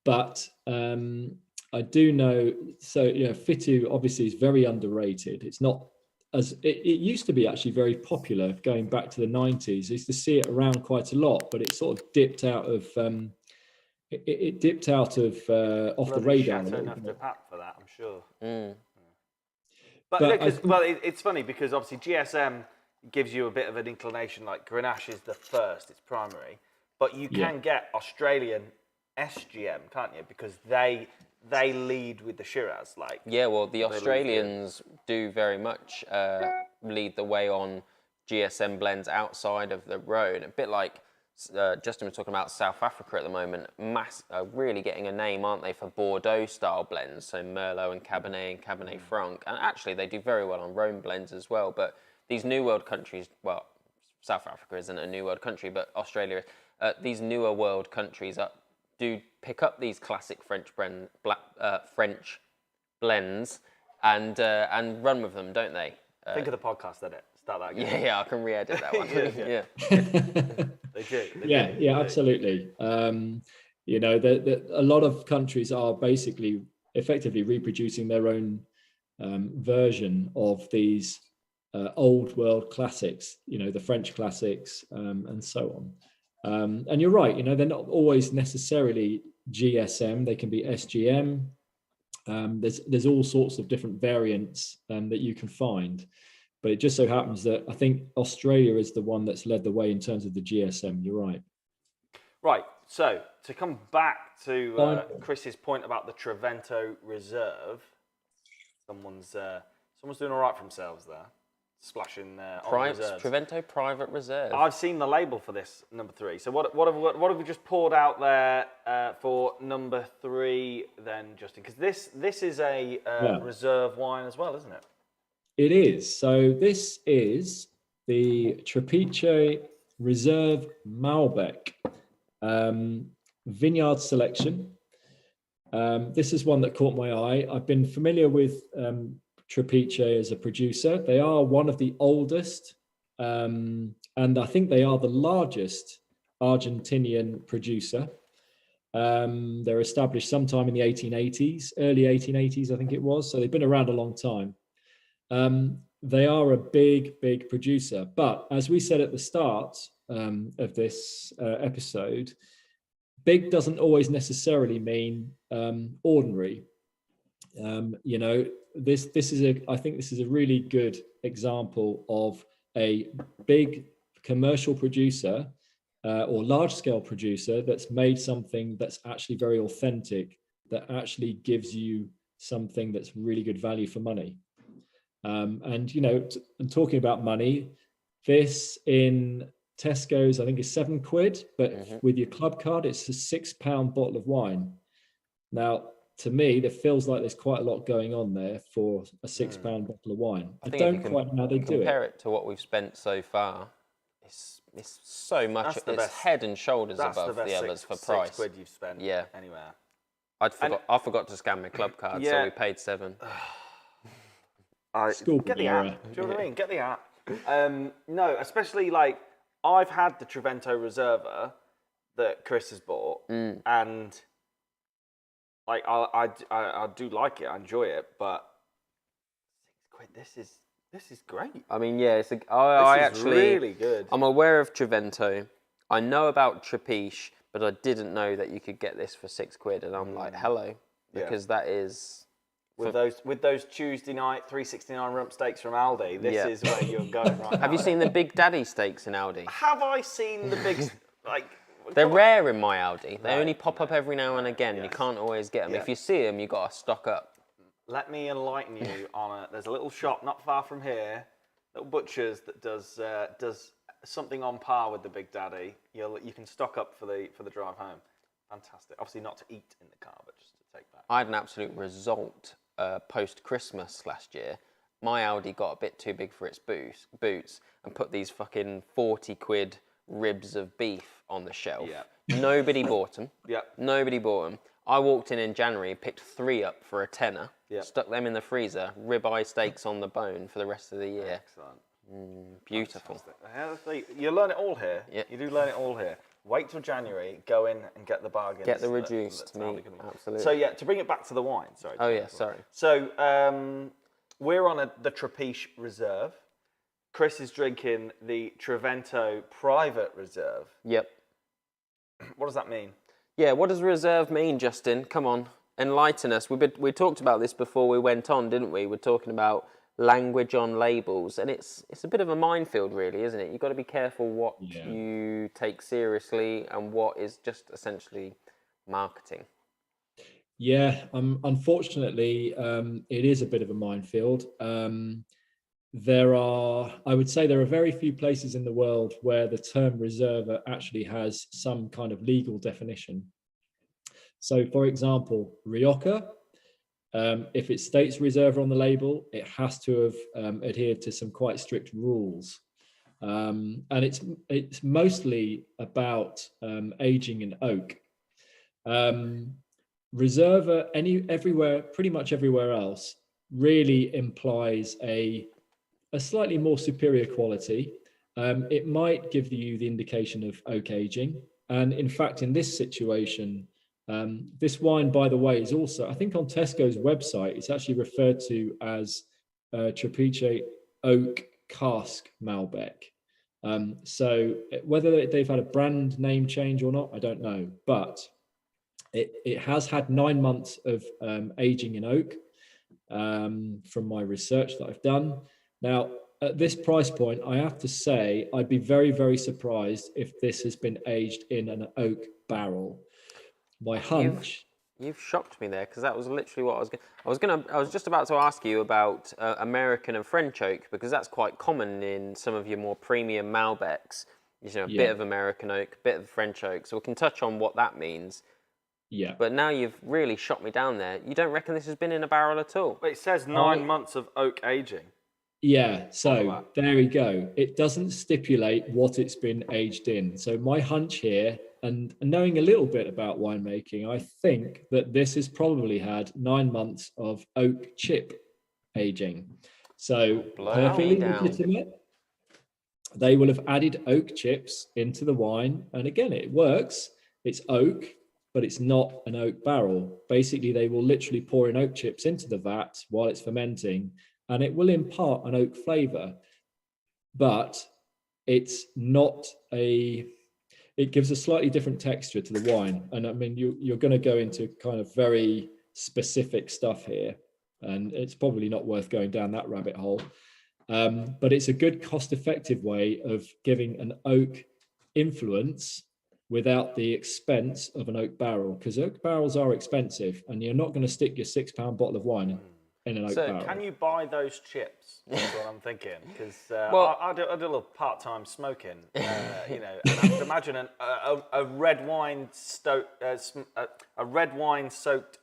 But I do know, Fitu obviously is very underrated. It's not as, it used to be actually very popular going back to the 90s. I used to see it around quite a lot, but it sort of dipped out of, it dipped out of off the radar. Enough to pack for that, I'm sure. But it's funny because obviously GSM gives you a bit of an inclination, like Grenache is the first, it's primary, but you can get Australian SGM, can't you? Because they lead with the Shiraz, like. Yeah, well, the Australians do very much lead the way on GSM blends outside of the Rhone. A bit like Justin was talking about South Africa at the moment. Really getting a name, aren't they, for Bordeaux style blends? So Merlot and Cabernet Franc, and actually they do very well on Rhone blends as well. But these New World countries, well, South Africa isn't a New World country, but Australia is. These newer world countries do pick up these classic French blends and run with them, don't they? Think of the podcast edit. Start that again. Yeah, I can re-edit that one. They do. Yeah, absolutely. A lot of countries are basically effectively reproducing their own version of these old world classics. The French classics and so on. And you're right, they're not always necessarily GSM. They can be SGM. There's all sorts of different variants that you can find. But it just so happens that I think Australia is the one that's led the way in terms of the GSM. You're right. Right. So to come back to Chris's point about the Trivento Reserve, someone's doing all right for themselves there. Splashing on reserves. Trivento Private Reserve. I've seen the label for this number 3. So what have we just poured out there for number 3 then, Justin? Because this is a reserve wine as well, isn't it? It is. So this is the Trapiche Reserve Malbec Vineyard Selection. This is one that caught my eye. I've been familiar with Trapiche as a producer. They are one of the oldest, and I think they are the largest Argentinian producer. They're established sometime in the 1880s, early 1880s, I think it was. So they've been around a long time. They are a big producer. But as we said at the start of this episode, big doesn't always necessarily mean ordinary. You know, I think this is a really good example of a big commercial producer or large-scale producer that's made something that's actually very authentic, that actually gives you something that's really good value for money. And, you know, and talking about money, this in Tesco's, I think is £7, but with your club card, it's a £6 bottle of wine. Now, to me, it feels like there's quite a lot going on there for a £6 bottle of wine. I don't quite know how they do it. Compare it to what we've spent so far. It's so much. It's head and shoulders above the others for price. £6 you've spent anywhere. I forgot to scan my club card, so we paid £7. Get the app. Do you know what I mean? Get the app. No, especially like I've had the Trevento Reserva that Chris has bought, and like I do like it. I enjoy it, but £6. This is great. I mean, yeah, This is really good. I'm aware of Trevento. I know about Trapiche, but I didn't know that you could get this for £6, and I'm like, hello, because that is. With those Tuesday night 369 rump steaks from Aldi, this is where you're going right now. Have you seen the Big Daddy steaks in Aldi? Have I seen the big, like... They're rare in my Aldi. They only pop up every now and again. You can't always get them. If you see them, you've got to stock up. Let me enlighten you on it. There's a little shop not far from here, little butcher's that does something on par with the Big Daddy. You can stock up for the drive home. Fantastic. Obviously not to eat in the car, but just to take back. I had an absolute result post-Christmas last year. My Audi got a bit too big for its boots and put these fucking £40 ribs of beef on the shelf. Nobody bought them. Nobody bought them. I walked in January, picked 3 up for a tenner, stuck them in the freezer, ribeye steaks on the bone for the rest of the year. Excellent. Beautiful. You learn it all here. You do learn it all here. Wait till January, go in and get the bargains. Get the reduced meat, absolutely. So to bring it back to the wine, sorry. Oh yeah, sorry. So we're on the Trapiche Reserve. Chris is drinking the Trevento Private Reserve. Yep. What does that mean? Yeah, what does reserve mean, Justin? Come on, enlighten us. We talked about this before we went on, didn't we? We're talking about language on labels, and it's a bit of a minefield, really, isn't it? You've got to be careful what you take seriously and what is just essentially marketing. Yeah, unfortunately, it is a bit of a minefield. I would say there are very few places in the world where the term reserva actually has some kind of legal definition. So, for example, Rioja, if it states reserva on the label, it has to have adhered to some quite strict rules. And it's mostly about aging in oak. Reserva, pretty much everywhere else, really implies a slightly more superior quality. It might give you the indication of oak aging. And in fact, in this situation, this wine, by the way, is also, I think on Tesco's website, it's actually referred to as Trapiche Oak Cask Malbec. So whether they've had a brand name change or not, I don't know. But it has had 9 months of aging in oak from my research that I've done. Now, at this price point, I have to say, I'd be very, very surprised if this has been aged in an oak barrel. My hunch. You've shocked me there, because that was literally what I was just about to ask you about American and French oak, because that's quite common in some of your more premium Malbecs. You know, a bit of American oak, a bit of French oak. So we can touch on what that means. Yeah. But now you've really shot me down there. You don't reckon this has been in a barrel at all? But it says 9 months of oak aging. Yeah, so there we go. It doesn't stipulate what it's been aged in. So my hunch here, and knowing a little bit about winemaking, I think that this has probably had 9 months of oak chip aging. So perfectly legitimate. They will have added oak chips into the wine. And again, it works. It's oak, but it's not an oak barrel. Basically, they will literally pour in oak chips into the vat while it's fermenting, and it will impart an oak flavor. But it's not it gives a slightly different texture to the wine. And I mean, you're going to go into kind of very specific stuff here, and it's probably not worth going down that rabbit hole. But it's a good cost-effective way of giving an oak influence without the expense of an oak barrel, because oak barrels are expensive, and you're not going to stick your £6 bottle of wine in an oak barrel. So can you buy those chips? That's what I'm thinking, because I do a little part-time smoking, you know, and I could imagine a red wine soaked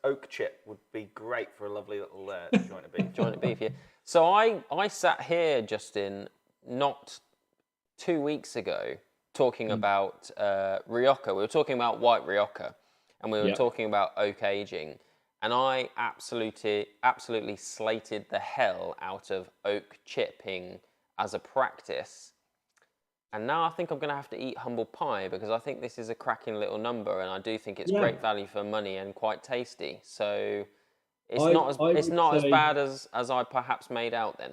oak chip would be great for a lovely little joint of beef. Joint of beef, yeah. So I sat here, Justin, not 2 weeks ago, talking about Rioja. We were talking about white Rioja, and we were talking about oak aging. And I absolutely slated the hell out of oak chipping as a practice. And now I think I'm going to have to eat humble pie, because I think this is a cracking little number, and I do think it's great value for money and quite tasty. So it's not as bad as I perhaps made out then.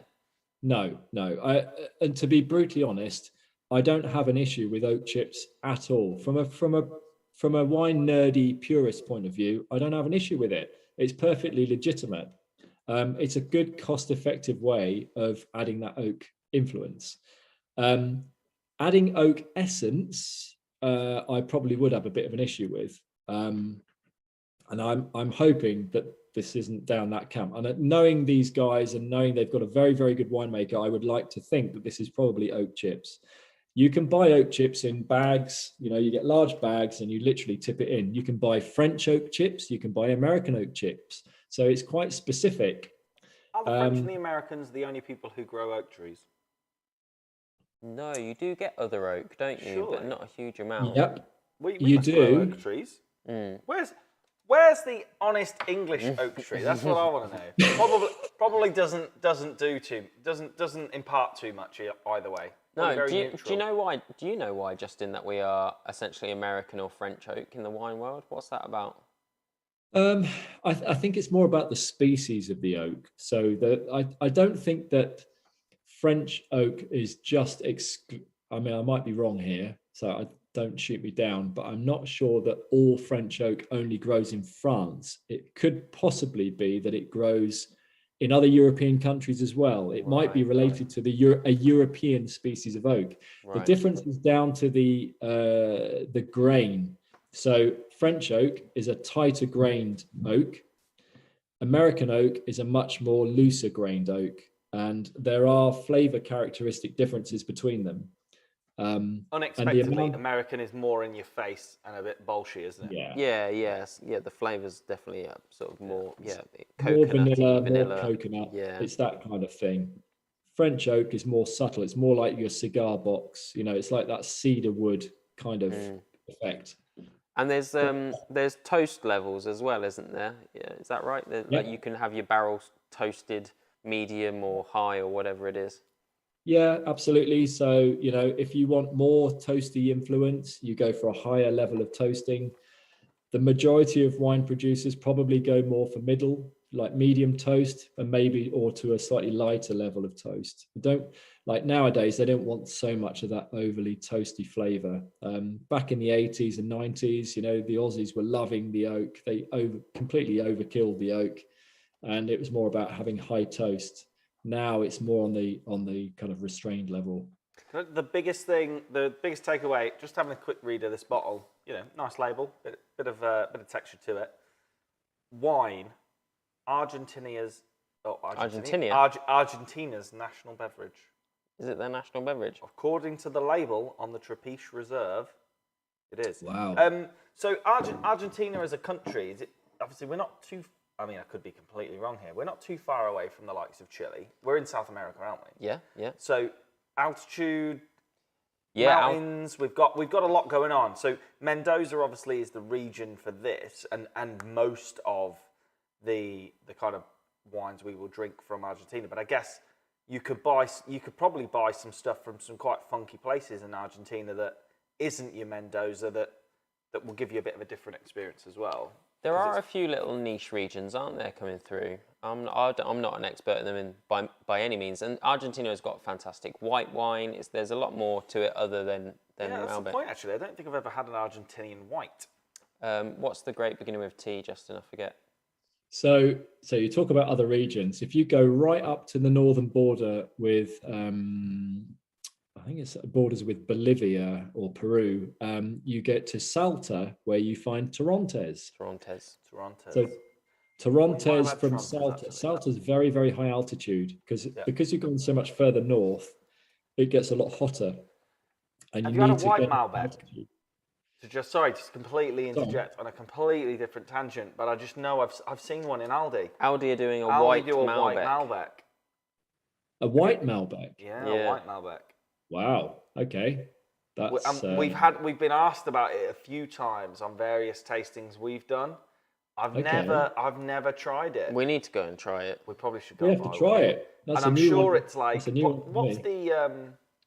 No. And to be brutally honest, I don't have an issue with oak chips at all. From a wine nerdy purist point of view, I don't have an issue with it. It's perfectly legitimate. It's a good cost-effective way of adding that oak influence. Adding oak essence, I probably would have a bit of an issue with. And I'm hoping that this isn't down that camp. And knowing these guys and knowing they've got a very, very good winemaker, I would like to think that this is probably oak chips. You can buy oak chips in bags, you know, you get large bags and you literally tip it in. You can buy French oak chips, you can buy American oak chips. So it's quite specific. Are the French and the Americans the only people who grow oak trees? No, you do get other oak, don't you? Surely. But not a huge amount. Yep. We do grow oak trees. Where's the honest English oak tree? That's what I want to know. Probably doesn't impart too much either way. No, do you know why? Do you know why, Justin, that we are essentially American or French oak in the wine world? What's that about? I think it's more about the species of the oak. So I don't think that French oak is just. I mean, I might be wrong here, so don't shoot me down. But I'm not sure that all French oak only grows in France. It could possibly be that it grows in other European countries as well. It might be related to a European species of oak. The difference is down to the grain. So French oak is a tighter grained oak. American oak is a much more looser grained oak, and there are flavor characteristic differences between them. Unexpectedly, American is more in your face and a bit bolshy, isn't it? Yeah. The flavor's definitely sort of more, more vanilla, more coconut. Yeah, it's that kind of thing. French oak is more subtle. It's more like your cigar box. You know, it's like that cedar wood kind of effect. And there's toast levels as well, isn't there? Yeah, is that right? Like you can have your barrels toasted, medium or high or whatever it is. Yeah, absolutely. So, you know, if you want more toasty influence, you go for a higher level of toasting. The majority of wine producers probably go more for middle, like medium toast, and maybe or to a slightly lighter level of toast. Like nowadays, they don't want so much of that overly toasty flavor. Back in the 80s and 90s, you know, the Aussies were loving the oak. They completely overkilled the oak, and it was more about having high toast. Now it's more on the kind of restrained level. The biggest takeaway, just having a quick read of this bottle, you know, nice label, bit of texture to it. Wine, Argentina's national beverage. Is it their national beverage? According to the label on the Trapiche Reserve, it is. Wow. So Argentina as a country, obviously we're not too. I mean, I could be completely wrong here. We're not too far away from the likes of Chile. We're in South America, aren't we? Yeah. So altitude, mountains. We've got a lot going on. So Mendoza obviously is the region for this, and most of the kind of wines we will drink from Argentina. But I guess you could probably buy some stuff from some quite funky places in Argentina that isn't your Mendoza that will give you a bit of a different experience as well. There are a few little niche regions, aren't there, coming through? I'm not an expert in them by any means. And Argentina has got fantastic white wine. There's a lot more to it other than Malbec. That's the Malbec. point, actually. I don't think I've ever had an Argentinian white. What's the grape beginning with T, Justin? I forget. So you talk about other regions. If you go right up to the northern border with, I think it's borders with Bolivia or Peru, you get to Salta, where you find Torrontés. So Torrontés from Salta. Salta's very, very high altitude because you've gone so much further north, it gets a lot hotter. And Have you had a white Malbec? Sorry to completely interject on a completely different tangent, but I just know I've seen one in Aldi. Aldi are doing a white Malbec. A white Malbec? Yeah, a white Malbec. Wow. Okay. That's, we've been asked about it a few times on various tastings we've done. I've never tried it. We need to go and try it. We probably should go. We have to try it. And I'm sure it's like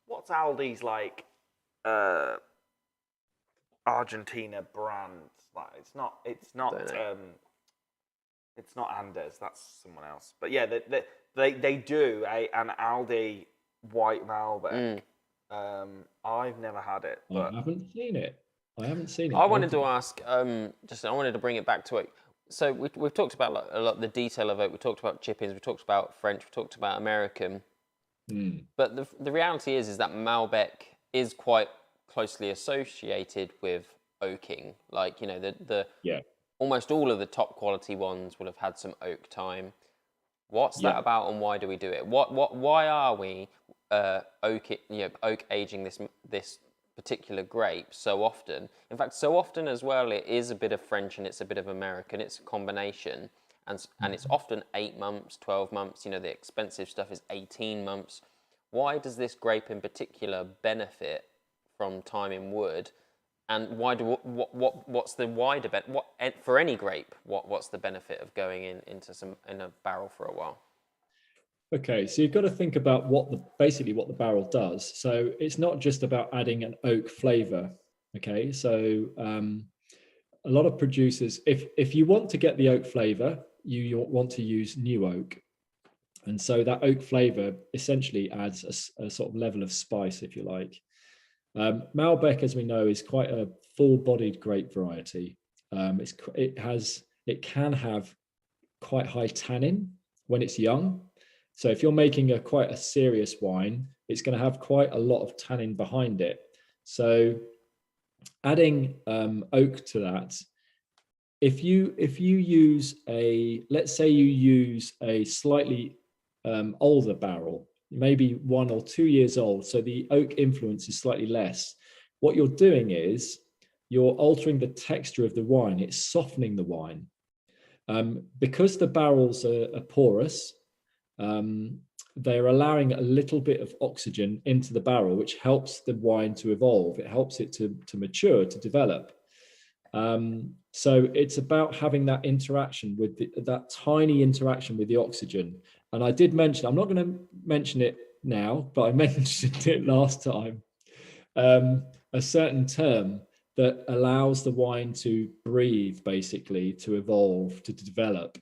what's Aldi's like Argentina brand? Like it's not Andes. That's someone else. But yeah, they do an Aldi white Malbec. I've never had it. But I haven't seen it. I wanted to ask, I wanted to bring it back to it. So we've talked about a lot of the detail of it. We talked about chippings. We talked about French. We talked about American. But the reality is that Malbec is quite closely associated with oaking. Like, you know, almost all of the top quality ones will have had some oak time. What's that about, and why do we do it? Why are we oak aging this particular grape so often? In fact, so often as well, it is a bit of French and it's a bit of American. It's a combination, and it's often 8 months, 12 months. You know, the expensive stuff is 18 months. Why does this grape in particular benefit from time in wood? And what's the wider benefit for any grape? What's the benefit of going in a barrel for a while? Okay, so you've got to think about what the barrel does. So it's not just about adding an oak flavor. Okay, so a lot of producers, if you want to get the oak flavor, you want to use new oak, and so that oak flavor essentially adds a sort of level of spice, if you like. Malbec, as we know, is quite a full-bodied grape variety. It can have quite high tannin when it's young. So if you're making quite a serious wine, it's going to have quite a lot of tannin behind it. So adding oak to that, if you use let's say you use a slightly older barrel, maybe 1 or 2 years old, so the oak influence is slightly less, what you're doing is you're altering the texture of the wine. It's softening the wine. Because the barrels are porous, they're allowing a little bit of oxygen into the barrel, which helps the wine to evolve. It helps it to mature, to develop. So it's about having that interaction with that tiny interaction with the oxygen. And I did mention, I'm not going to mention it now, but I mentioned it last time, a certain term that allows the wine to breathe, basically, to evolve, to develop.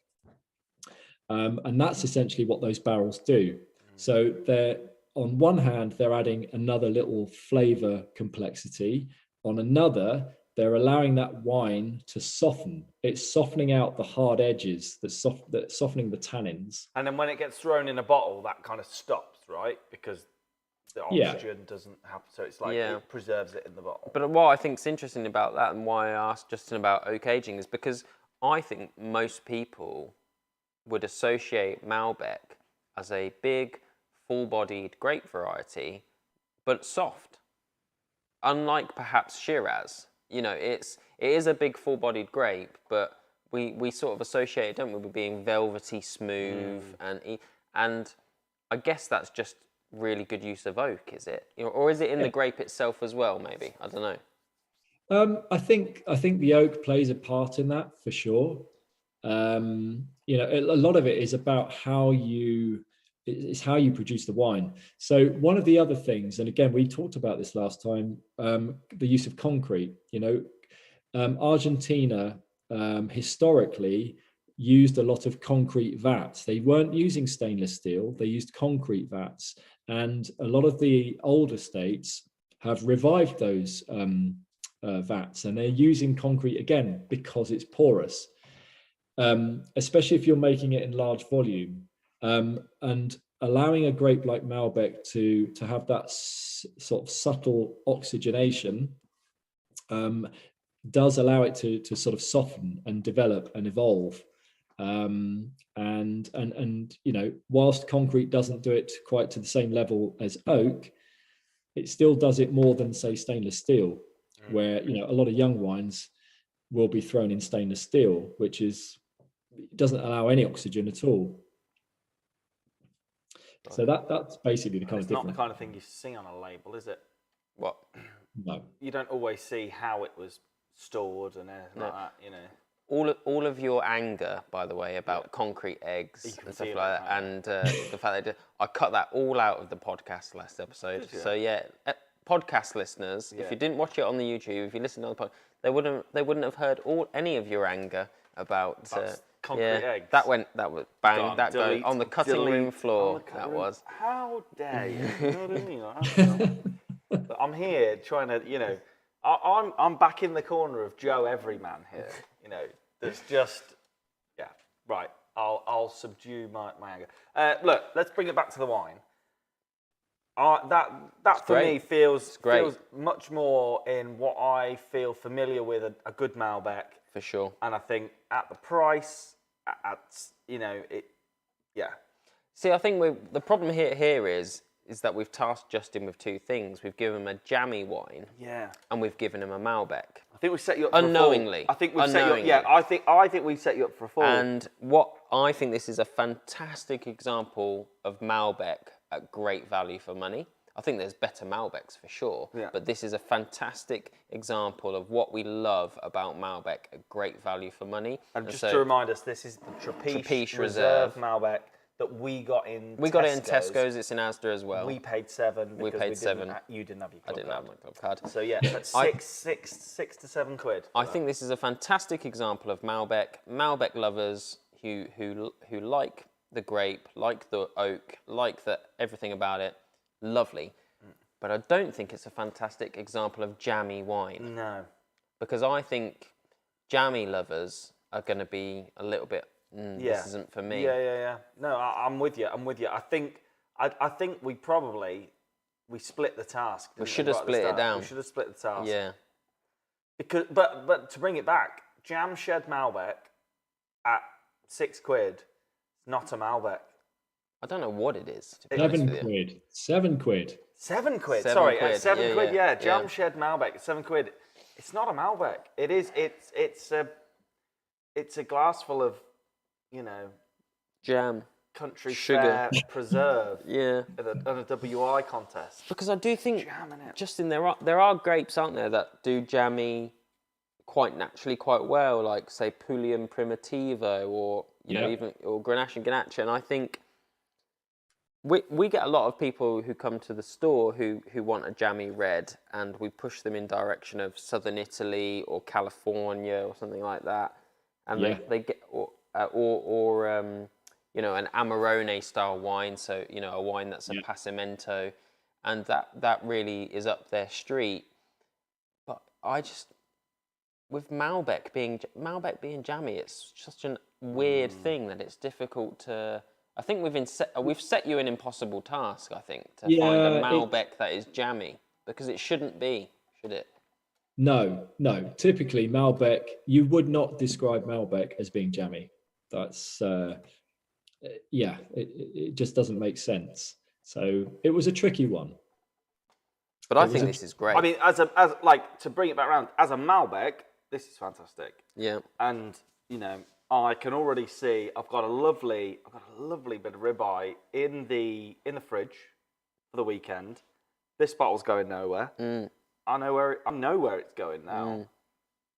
And that's essentially what those barrels do. So on one hand, they're adding another little flavor complexity. On another, they're allowing that wine to soften. It's softening out the hard edges, that's softening the tannins. And then when it gets thrown in a bottle, that kind of stops, right? Because the oxygen doesn't happen, so it's like it preserves it in the bottle. But what I think is interesting about that, and why I asked Justin about oak aging, is because I think most people would associate Malbec as a big, full-bodied grape variety, but soft. Unlike perhaps Shiraz, you know, it is a big, full-bodied grape, but we sort of associate it, don't we, with being velvety, smooth, and I guess that's just really good use of oak, is it? Or is it in the grape itself as well, maybe? I don't know. I think the oak plays a part in that for sure. You know, a lot of it is about how you produce the wine. So one of the other things, and again, we talked about this last time, the use of concrete. You know, Argentina historically used a lot of concrete vats. They weren't using stainless steel; they used concrete vats, and a lot of the older states have revived those vats, and they're using concrete again because it's porous. Especially if you're making it in large volume, and allowing a grape like Malbec to have that sort of subtle oxygenation does allow it to sort of soften and develop and evolve. And you know, whilst concrete doesn't do it quite to the same level as oak, it still does it more than, say, stainless steel, where, you know, a lot of young wines will be thrown in stainless steel, which doesn't allow any oxygen at all. So that's basically the kind of difference. It's not the kind of thing you see on a label, is it? What? No. You don't always see how it was stored and anything like that, you know. All of your anger, by the way, about concrete eggs and stuff like that, and the fact that I cut that all out of the podcast last episode. So yeah, podcast listeners, if you didn't watch it on the YouTube, if you listened on the podcast, they wouldn't have heard any of your anger about concrete eggs. That was bang. That go on the cutting room floor. Was. How dare you? You know what I mean? But I'm here trying to, you know, I'm back in the corner of Joe Everyman here. You know, there's just, right. I'll subdue my anger. Look, let's bring it back to the wine. That for me feels much more in what I feel familiar with a good Malbec. For sure. And I think at the price, you know, See, I think the problem here is that we've tasked Justin with two things. We've given him a jammy wine. Yeah. And we've given him a Malbec. I think we've set you up for unknowingly. A fall. I think we've set you up. Yeah, I think we've set you up for a fall. And what I think this is a fantastic example of Malbec at great value for money. I think there's better Malbecs for sure, but this is a fantastic example of what we love about Malbec at great value for money. And just to remind us, this is the Trapiche Reserve Malbec that we got in Tesco's. We got it in Tesco's, it's in Asda as well. We paid £7. We paid £7. You didn't have your club I didn't have my club card. So yeah, but six to £7. I think this is a fantastic example of Malbec lovers who like the grape, like the oak, like everything about it. Lovely. But I don't think it's a fantastic example of jammy wine. No. Because I think jammy lovers are going to be a little bit, this isn't for me. Yeah. No, I'm with you. I think we split the task. We should have split it down. We should have split the task. Yeah. Because, but to bring it back, Jam Shed Malbec at £6, not a Malbec. I don't know what it is. £7. £7. £7. Sorry, £7. Yeah. Jam Yeah. Shed Malbec, £7. It's not a Malbec. It is. It's a glass full of, you know, jam, country sugar, fair preserve. Yeah. At a WI contest. Because I do think, Justin, there are grapes, aren't there, that do jammy quite naturally, quite well, like say Pulliam Primitivo or even Grenache and Ganache, and I think. We get a lot of people who come to the store who want a jammy red, and we push them in direction of southern Italy or California or something like that, and they get or you know, an Amarone style wine, so you know, a wine that's a Passamento, and that really is up their street. But I just, with Malbec being jammy, it's such a weird thing that it's difficult to. I think we've set you an impossible task, I think, to find a Malbec that is jammy, because it shouldn't be, should it? No. Typically, Malbec, you would not describe Malbec as being jammy. That's, it just doesn't make sense. So it was a tricky one. But I think this is great. I mean, as like, to bring it back around, as a Malbec, this is fantastic. Yeah. And, you know, I can already see I've got a lovely bit of ribeye in the fridge, for the weekend. This bottle's going nowhere. I know where it's going now.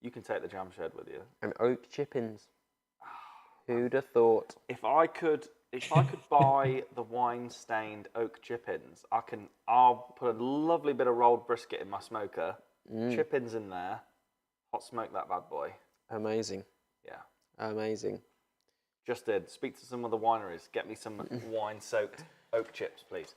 You can take the jam shed with you. And oak chippings. Who'd have thought? If I could buy the wine-stained oak chippings, I'll put a lovely bit of rolled brisket in my smoker, chippings in there, hot smoke that bad boy. Amazing. Yeah. Amazing. Just did. Speak to some of the wineries. Get me some wine-soaked oak chips, please.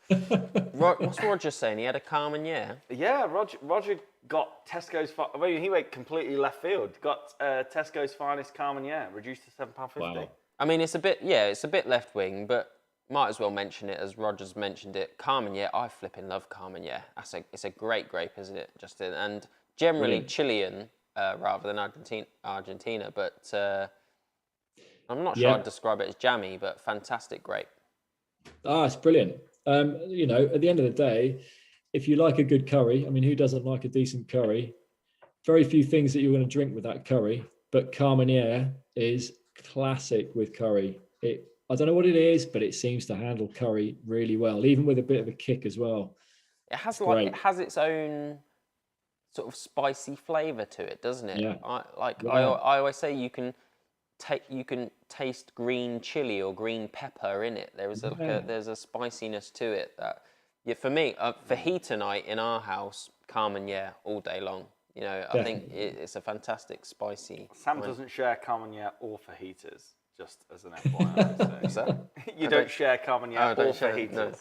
What's Roger saying? He had a Carmenere? Yeah, Roger got Tesco's... he went completely left field. Got Tesco's finest Carmenere, reduced to £7.50. Wow. I mean, it's a bit left-wing, but might as well mention it as Roger's mentioned it. Carmenere, I flipping love Carmenere. It's a great grape, isn't it, Justin? And generally Chilean rather than Argentina, but... I'm not sure I'd describe it as jammy, but fantastic grape. It's brilliant. You know, at the end of the day, if you like a good curry, I mean, who doesn't like a decent curry? Very few things that you're going to drink with that curry, but Carmenere is classic with curry. I don't know what it is, but it seems to handle curry really well, even with a bit of a kick as well. It has its own sort of spicy flavour to it, doesn't it? Yeah. I always say you can taste green chili or green pepper in it. There's a spiciness to it that, for me, fajita night in our house, Carmenere all day long. You know, definitely. I think it's a fantastic spicy. Sam doesn't share Carmenere or fajitas, just as an FYI. So. You don't share Carmenere or fajitas. No.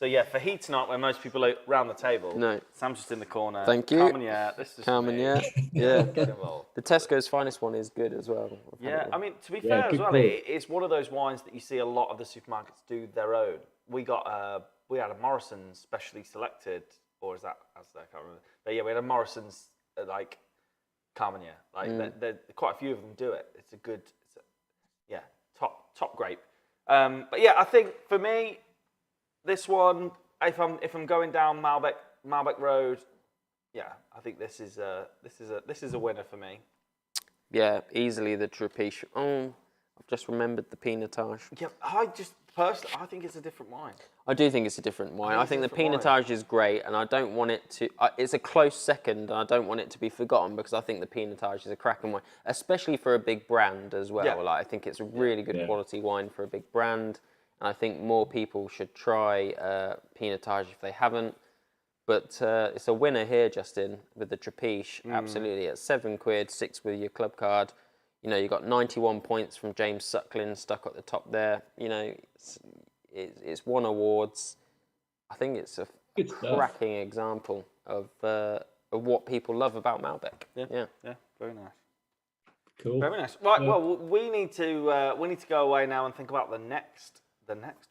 So yeah, fajita night where most people are around the table. No. Sam's just in the corner. Thank you. Carmenere, this is Carmenere. Yeah. The Tesco's finest one is good as well. Yeah, I mean, to be fair as well, it's one of those wines that you see a lot of the supermarkets do their own. We had a Morrison's specially selected, or is that Asda? I can't remember. But yeah, we had a Morrison's like Carmenere. Like quite a few of them do it. It's a good, top grape. But yeah, I think for me, this one, if I'm going down Malbec Road, I think this is a winner for me. Yeah, easily the Trapiche. Oh, I've just remembered the Pinotage. Yeah, I think it's a different wine. I do think it's a different wine. I think the Pinotage is great, and I don't want it to... it's a close second, and I don't want it to be forgotten, because I think the Pinotage is a cracking wine, especially for a big brand as well. Yeah. I think it's a really good quality wine for a big brand, and I think more people should try Pinotage if they haven't. But it's a winner here, Justin, with the Trapiche. Absolutely, at £7, £6 with your club card. You know, you got 91 points from James Suckling stuck at the top there. You know, it's won awards. I think it's a cracking example of what people love about Malbec. Yeah, very nice. Cool. Very nice. Right, well, we need to go away now and think about the next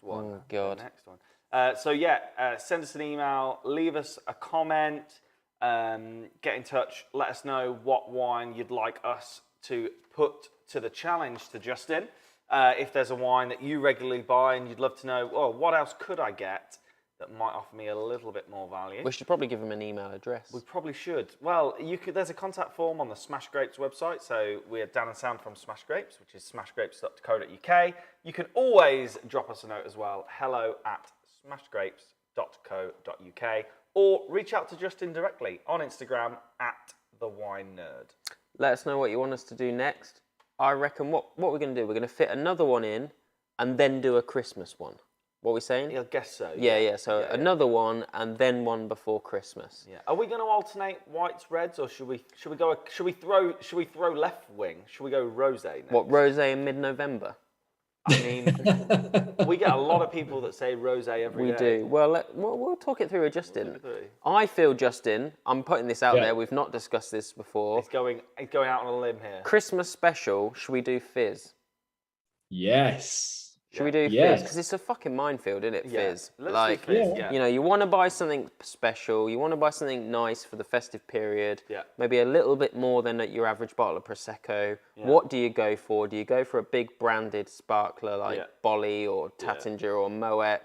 one. Oh God. The next one. Send us an email, leave us a comment, get in touch, let us know what wine you'd like us to put to the challenge to Justin. If there's a wine that you regularly buy and you'd love to know, what else could I get that might offer me a little bit more value? We should probably give him an email address. We probably should. Well, there's a contact form on the Smash Grapes website. So we're Dan and Sam from Smash Grapes, which is smashgrapes.co.uk. You can always drop us a note as well, hello@smashgrapes.co.uk, or reach out to Justin directly on Instagram @TheWineNerd. Let us know what you want us to do next. I reckon what we're going to do, we're going to fit another one in and then do a Christmas one. What are we saying? I guess so. Yeah. So another one and then one before Christmas. Yeah. Are we going to alternate whites, reds, or should we throw left wing? Should we go rosé next? What, rosé in mid-November? I mean, we get a lot of people that say rosé every day. We do. Well, we'll talk it through with Justin. I feel, Justin, I'm putting this out there. We've not discussed this before. He's going out on a limb here. Christmas special. Should we do fizz? Yes. Should we do fizz? Because it's a fucking minefield, isn't it, fizz? Let's do fizz, you know, you want to buy something special. You want to buy something nice for the festive period. Yeah. Maybe a little bit more than your average bottle of Prosecco. Yeah. What do you go for? Do you go for a big branded sparkler like Bolly or Tattinger or Moet?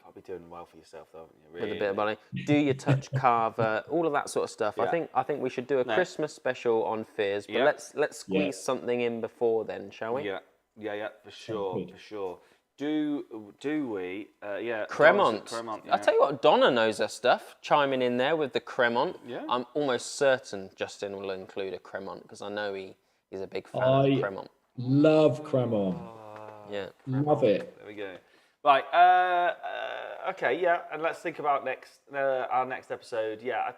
Can't be doing well for yourself, though, haven't you? Really? With a bit of Bolly. Do you touch Carver? All of that sort of stuff. Yeah. I think we should do a Christmas special on fizz. But let's squeeze something in before then, shall we? Yeah, for sure. Do we? Yeah. Cremant. Cremant. I tell you what, Donna knows her stuff. Chiming in there with the Cremant. Yeah. I'm almost certain Justin will include a Cremant because I know he's a big fan of Cremant. Love Cremant. Yeah. Love it. There we go. Right. Okay. Yeah. And let's think about our next episode. Yeah. I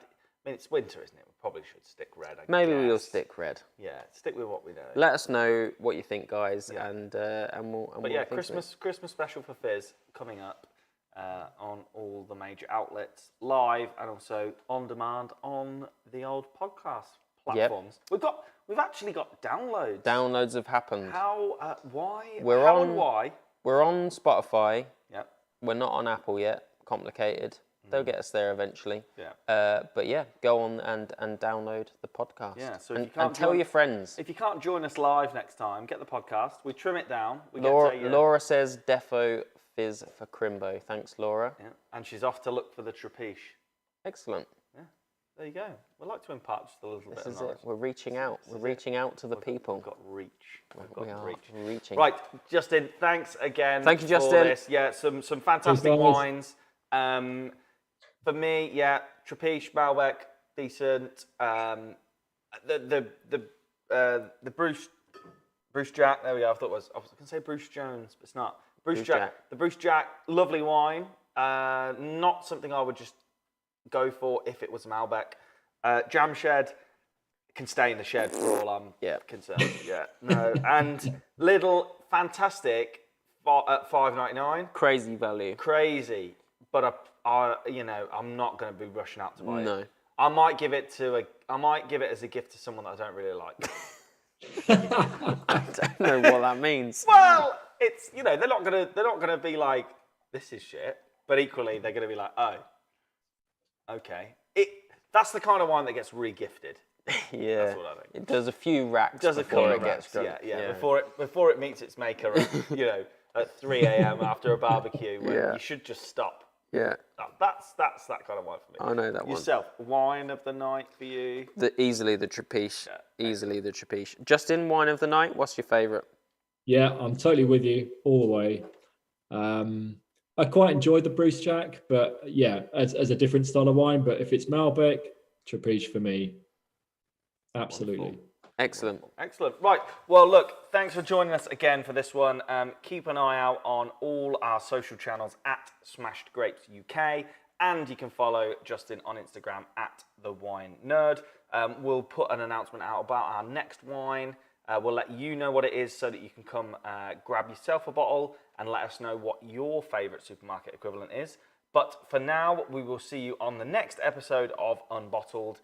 mean, it's winter, isn't it? We probably should stick red. Maybe we'll stick red. Yeah. Stick with what we know. Let us know what you think, guys, and we'll. But yeah, Christmas special for Fizz coming up on all the major outlets, live and also on demand on the old podcast platforms. Yep. We've actually got downloads. Downloads have happened. How? Why? We're How on. And why? We're on Spotify. Yep. We're not on Apple yet. Complicated. They'll get us there eventually. Yeah. But yeah, go on and download the podcast. Yeah. So and tell your friends. If you can't join us live next time, get the podcast. We trim it down. Laura says defo Fizz for Crimbo. Thanks, Laura. Yeah. And she's off to look for the trapiche. Excellent. Yeah. There you go. We'd like to impart just a little bit of knowledge. This is it. We're reaching out. We're reaching out to the people. We've got reach. We are reaching. Right, Justin, thanks again. Thank you, Justin. This. Yeah, some fantastic wines. For me, yeah, Trapiche, Malbec, decent. The Bruce Jack. There we go. I was going to say Bruce Jones, but it's not. Bruce Jack. The Bruce Jack, lovely wine. Not something I would just go for if it was Malbec. Jam Shed can stay in the shed for all I'm concerned. Yeah, no. And Lidl, fantastic at $5.99. Crazy value. Crazy, but I'm not going to be rushing out to buy it. No. I might give it as a gift to someone that I don't really like. I don't know what that means. Well, it's they're not gonna be like, this is shit, but equally they're gonna be like, oh, okay. That's the kind of wine that gets re-gifted. Yeah, that's what I think. It does a few racks before it gets drunk. Yeah. Before it meets its maker, at 3 a.m. after a barbecue, when you should just stop. Yeah. That's that kind of wine for me. I know that one. Yourself, wine of the night for you? Easily the Trapiche. Yeah. Easily the Trapiche. Justin, wine of the night, what's your favourite? Yeah, I'm totally with you all the way. I quite enjoyed the Bruce Jack, but yeah, as a different style of wine. But if it's Malbec, Trapiche for me. Absolutely. Wonderful. Excellent. Right. Well, look, thanks for joining us again for this one. Keep an eye out on all our social channels at Smashed Grapes UK, and you can follow Justin on Instagram at The Wine Nerd. We'll put an announcement out about our next wine. We'll let you know what it is so that you can come grab yourself a bottle and let us know what your favourite supermarket equivalent is. But for now, we will see you on the next episode of Unbottled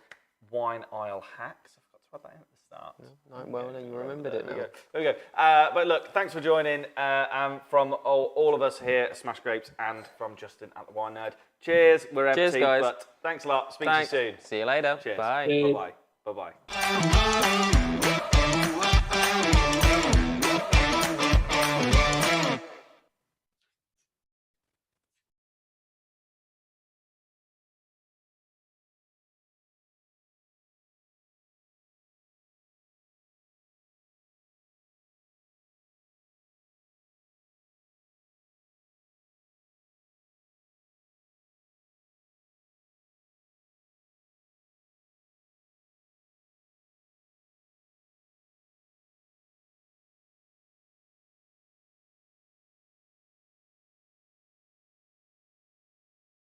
Wine Aisle Hacks. I forgot to add that in at the start. Well, then you remembered it now. There we go. But look, thanks for joining. From all of us here at Smash Grapes and from Justin at The Wine Nerd. Cheers. We're empty. Cheers, guys. But thanks a lot. Speak to you soon. See you later. Cheers. Bye. Bye-bye. Bye-bye.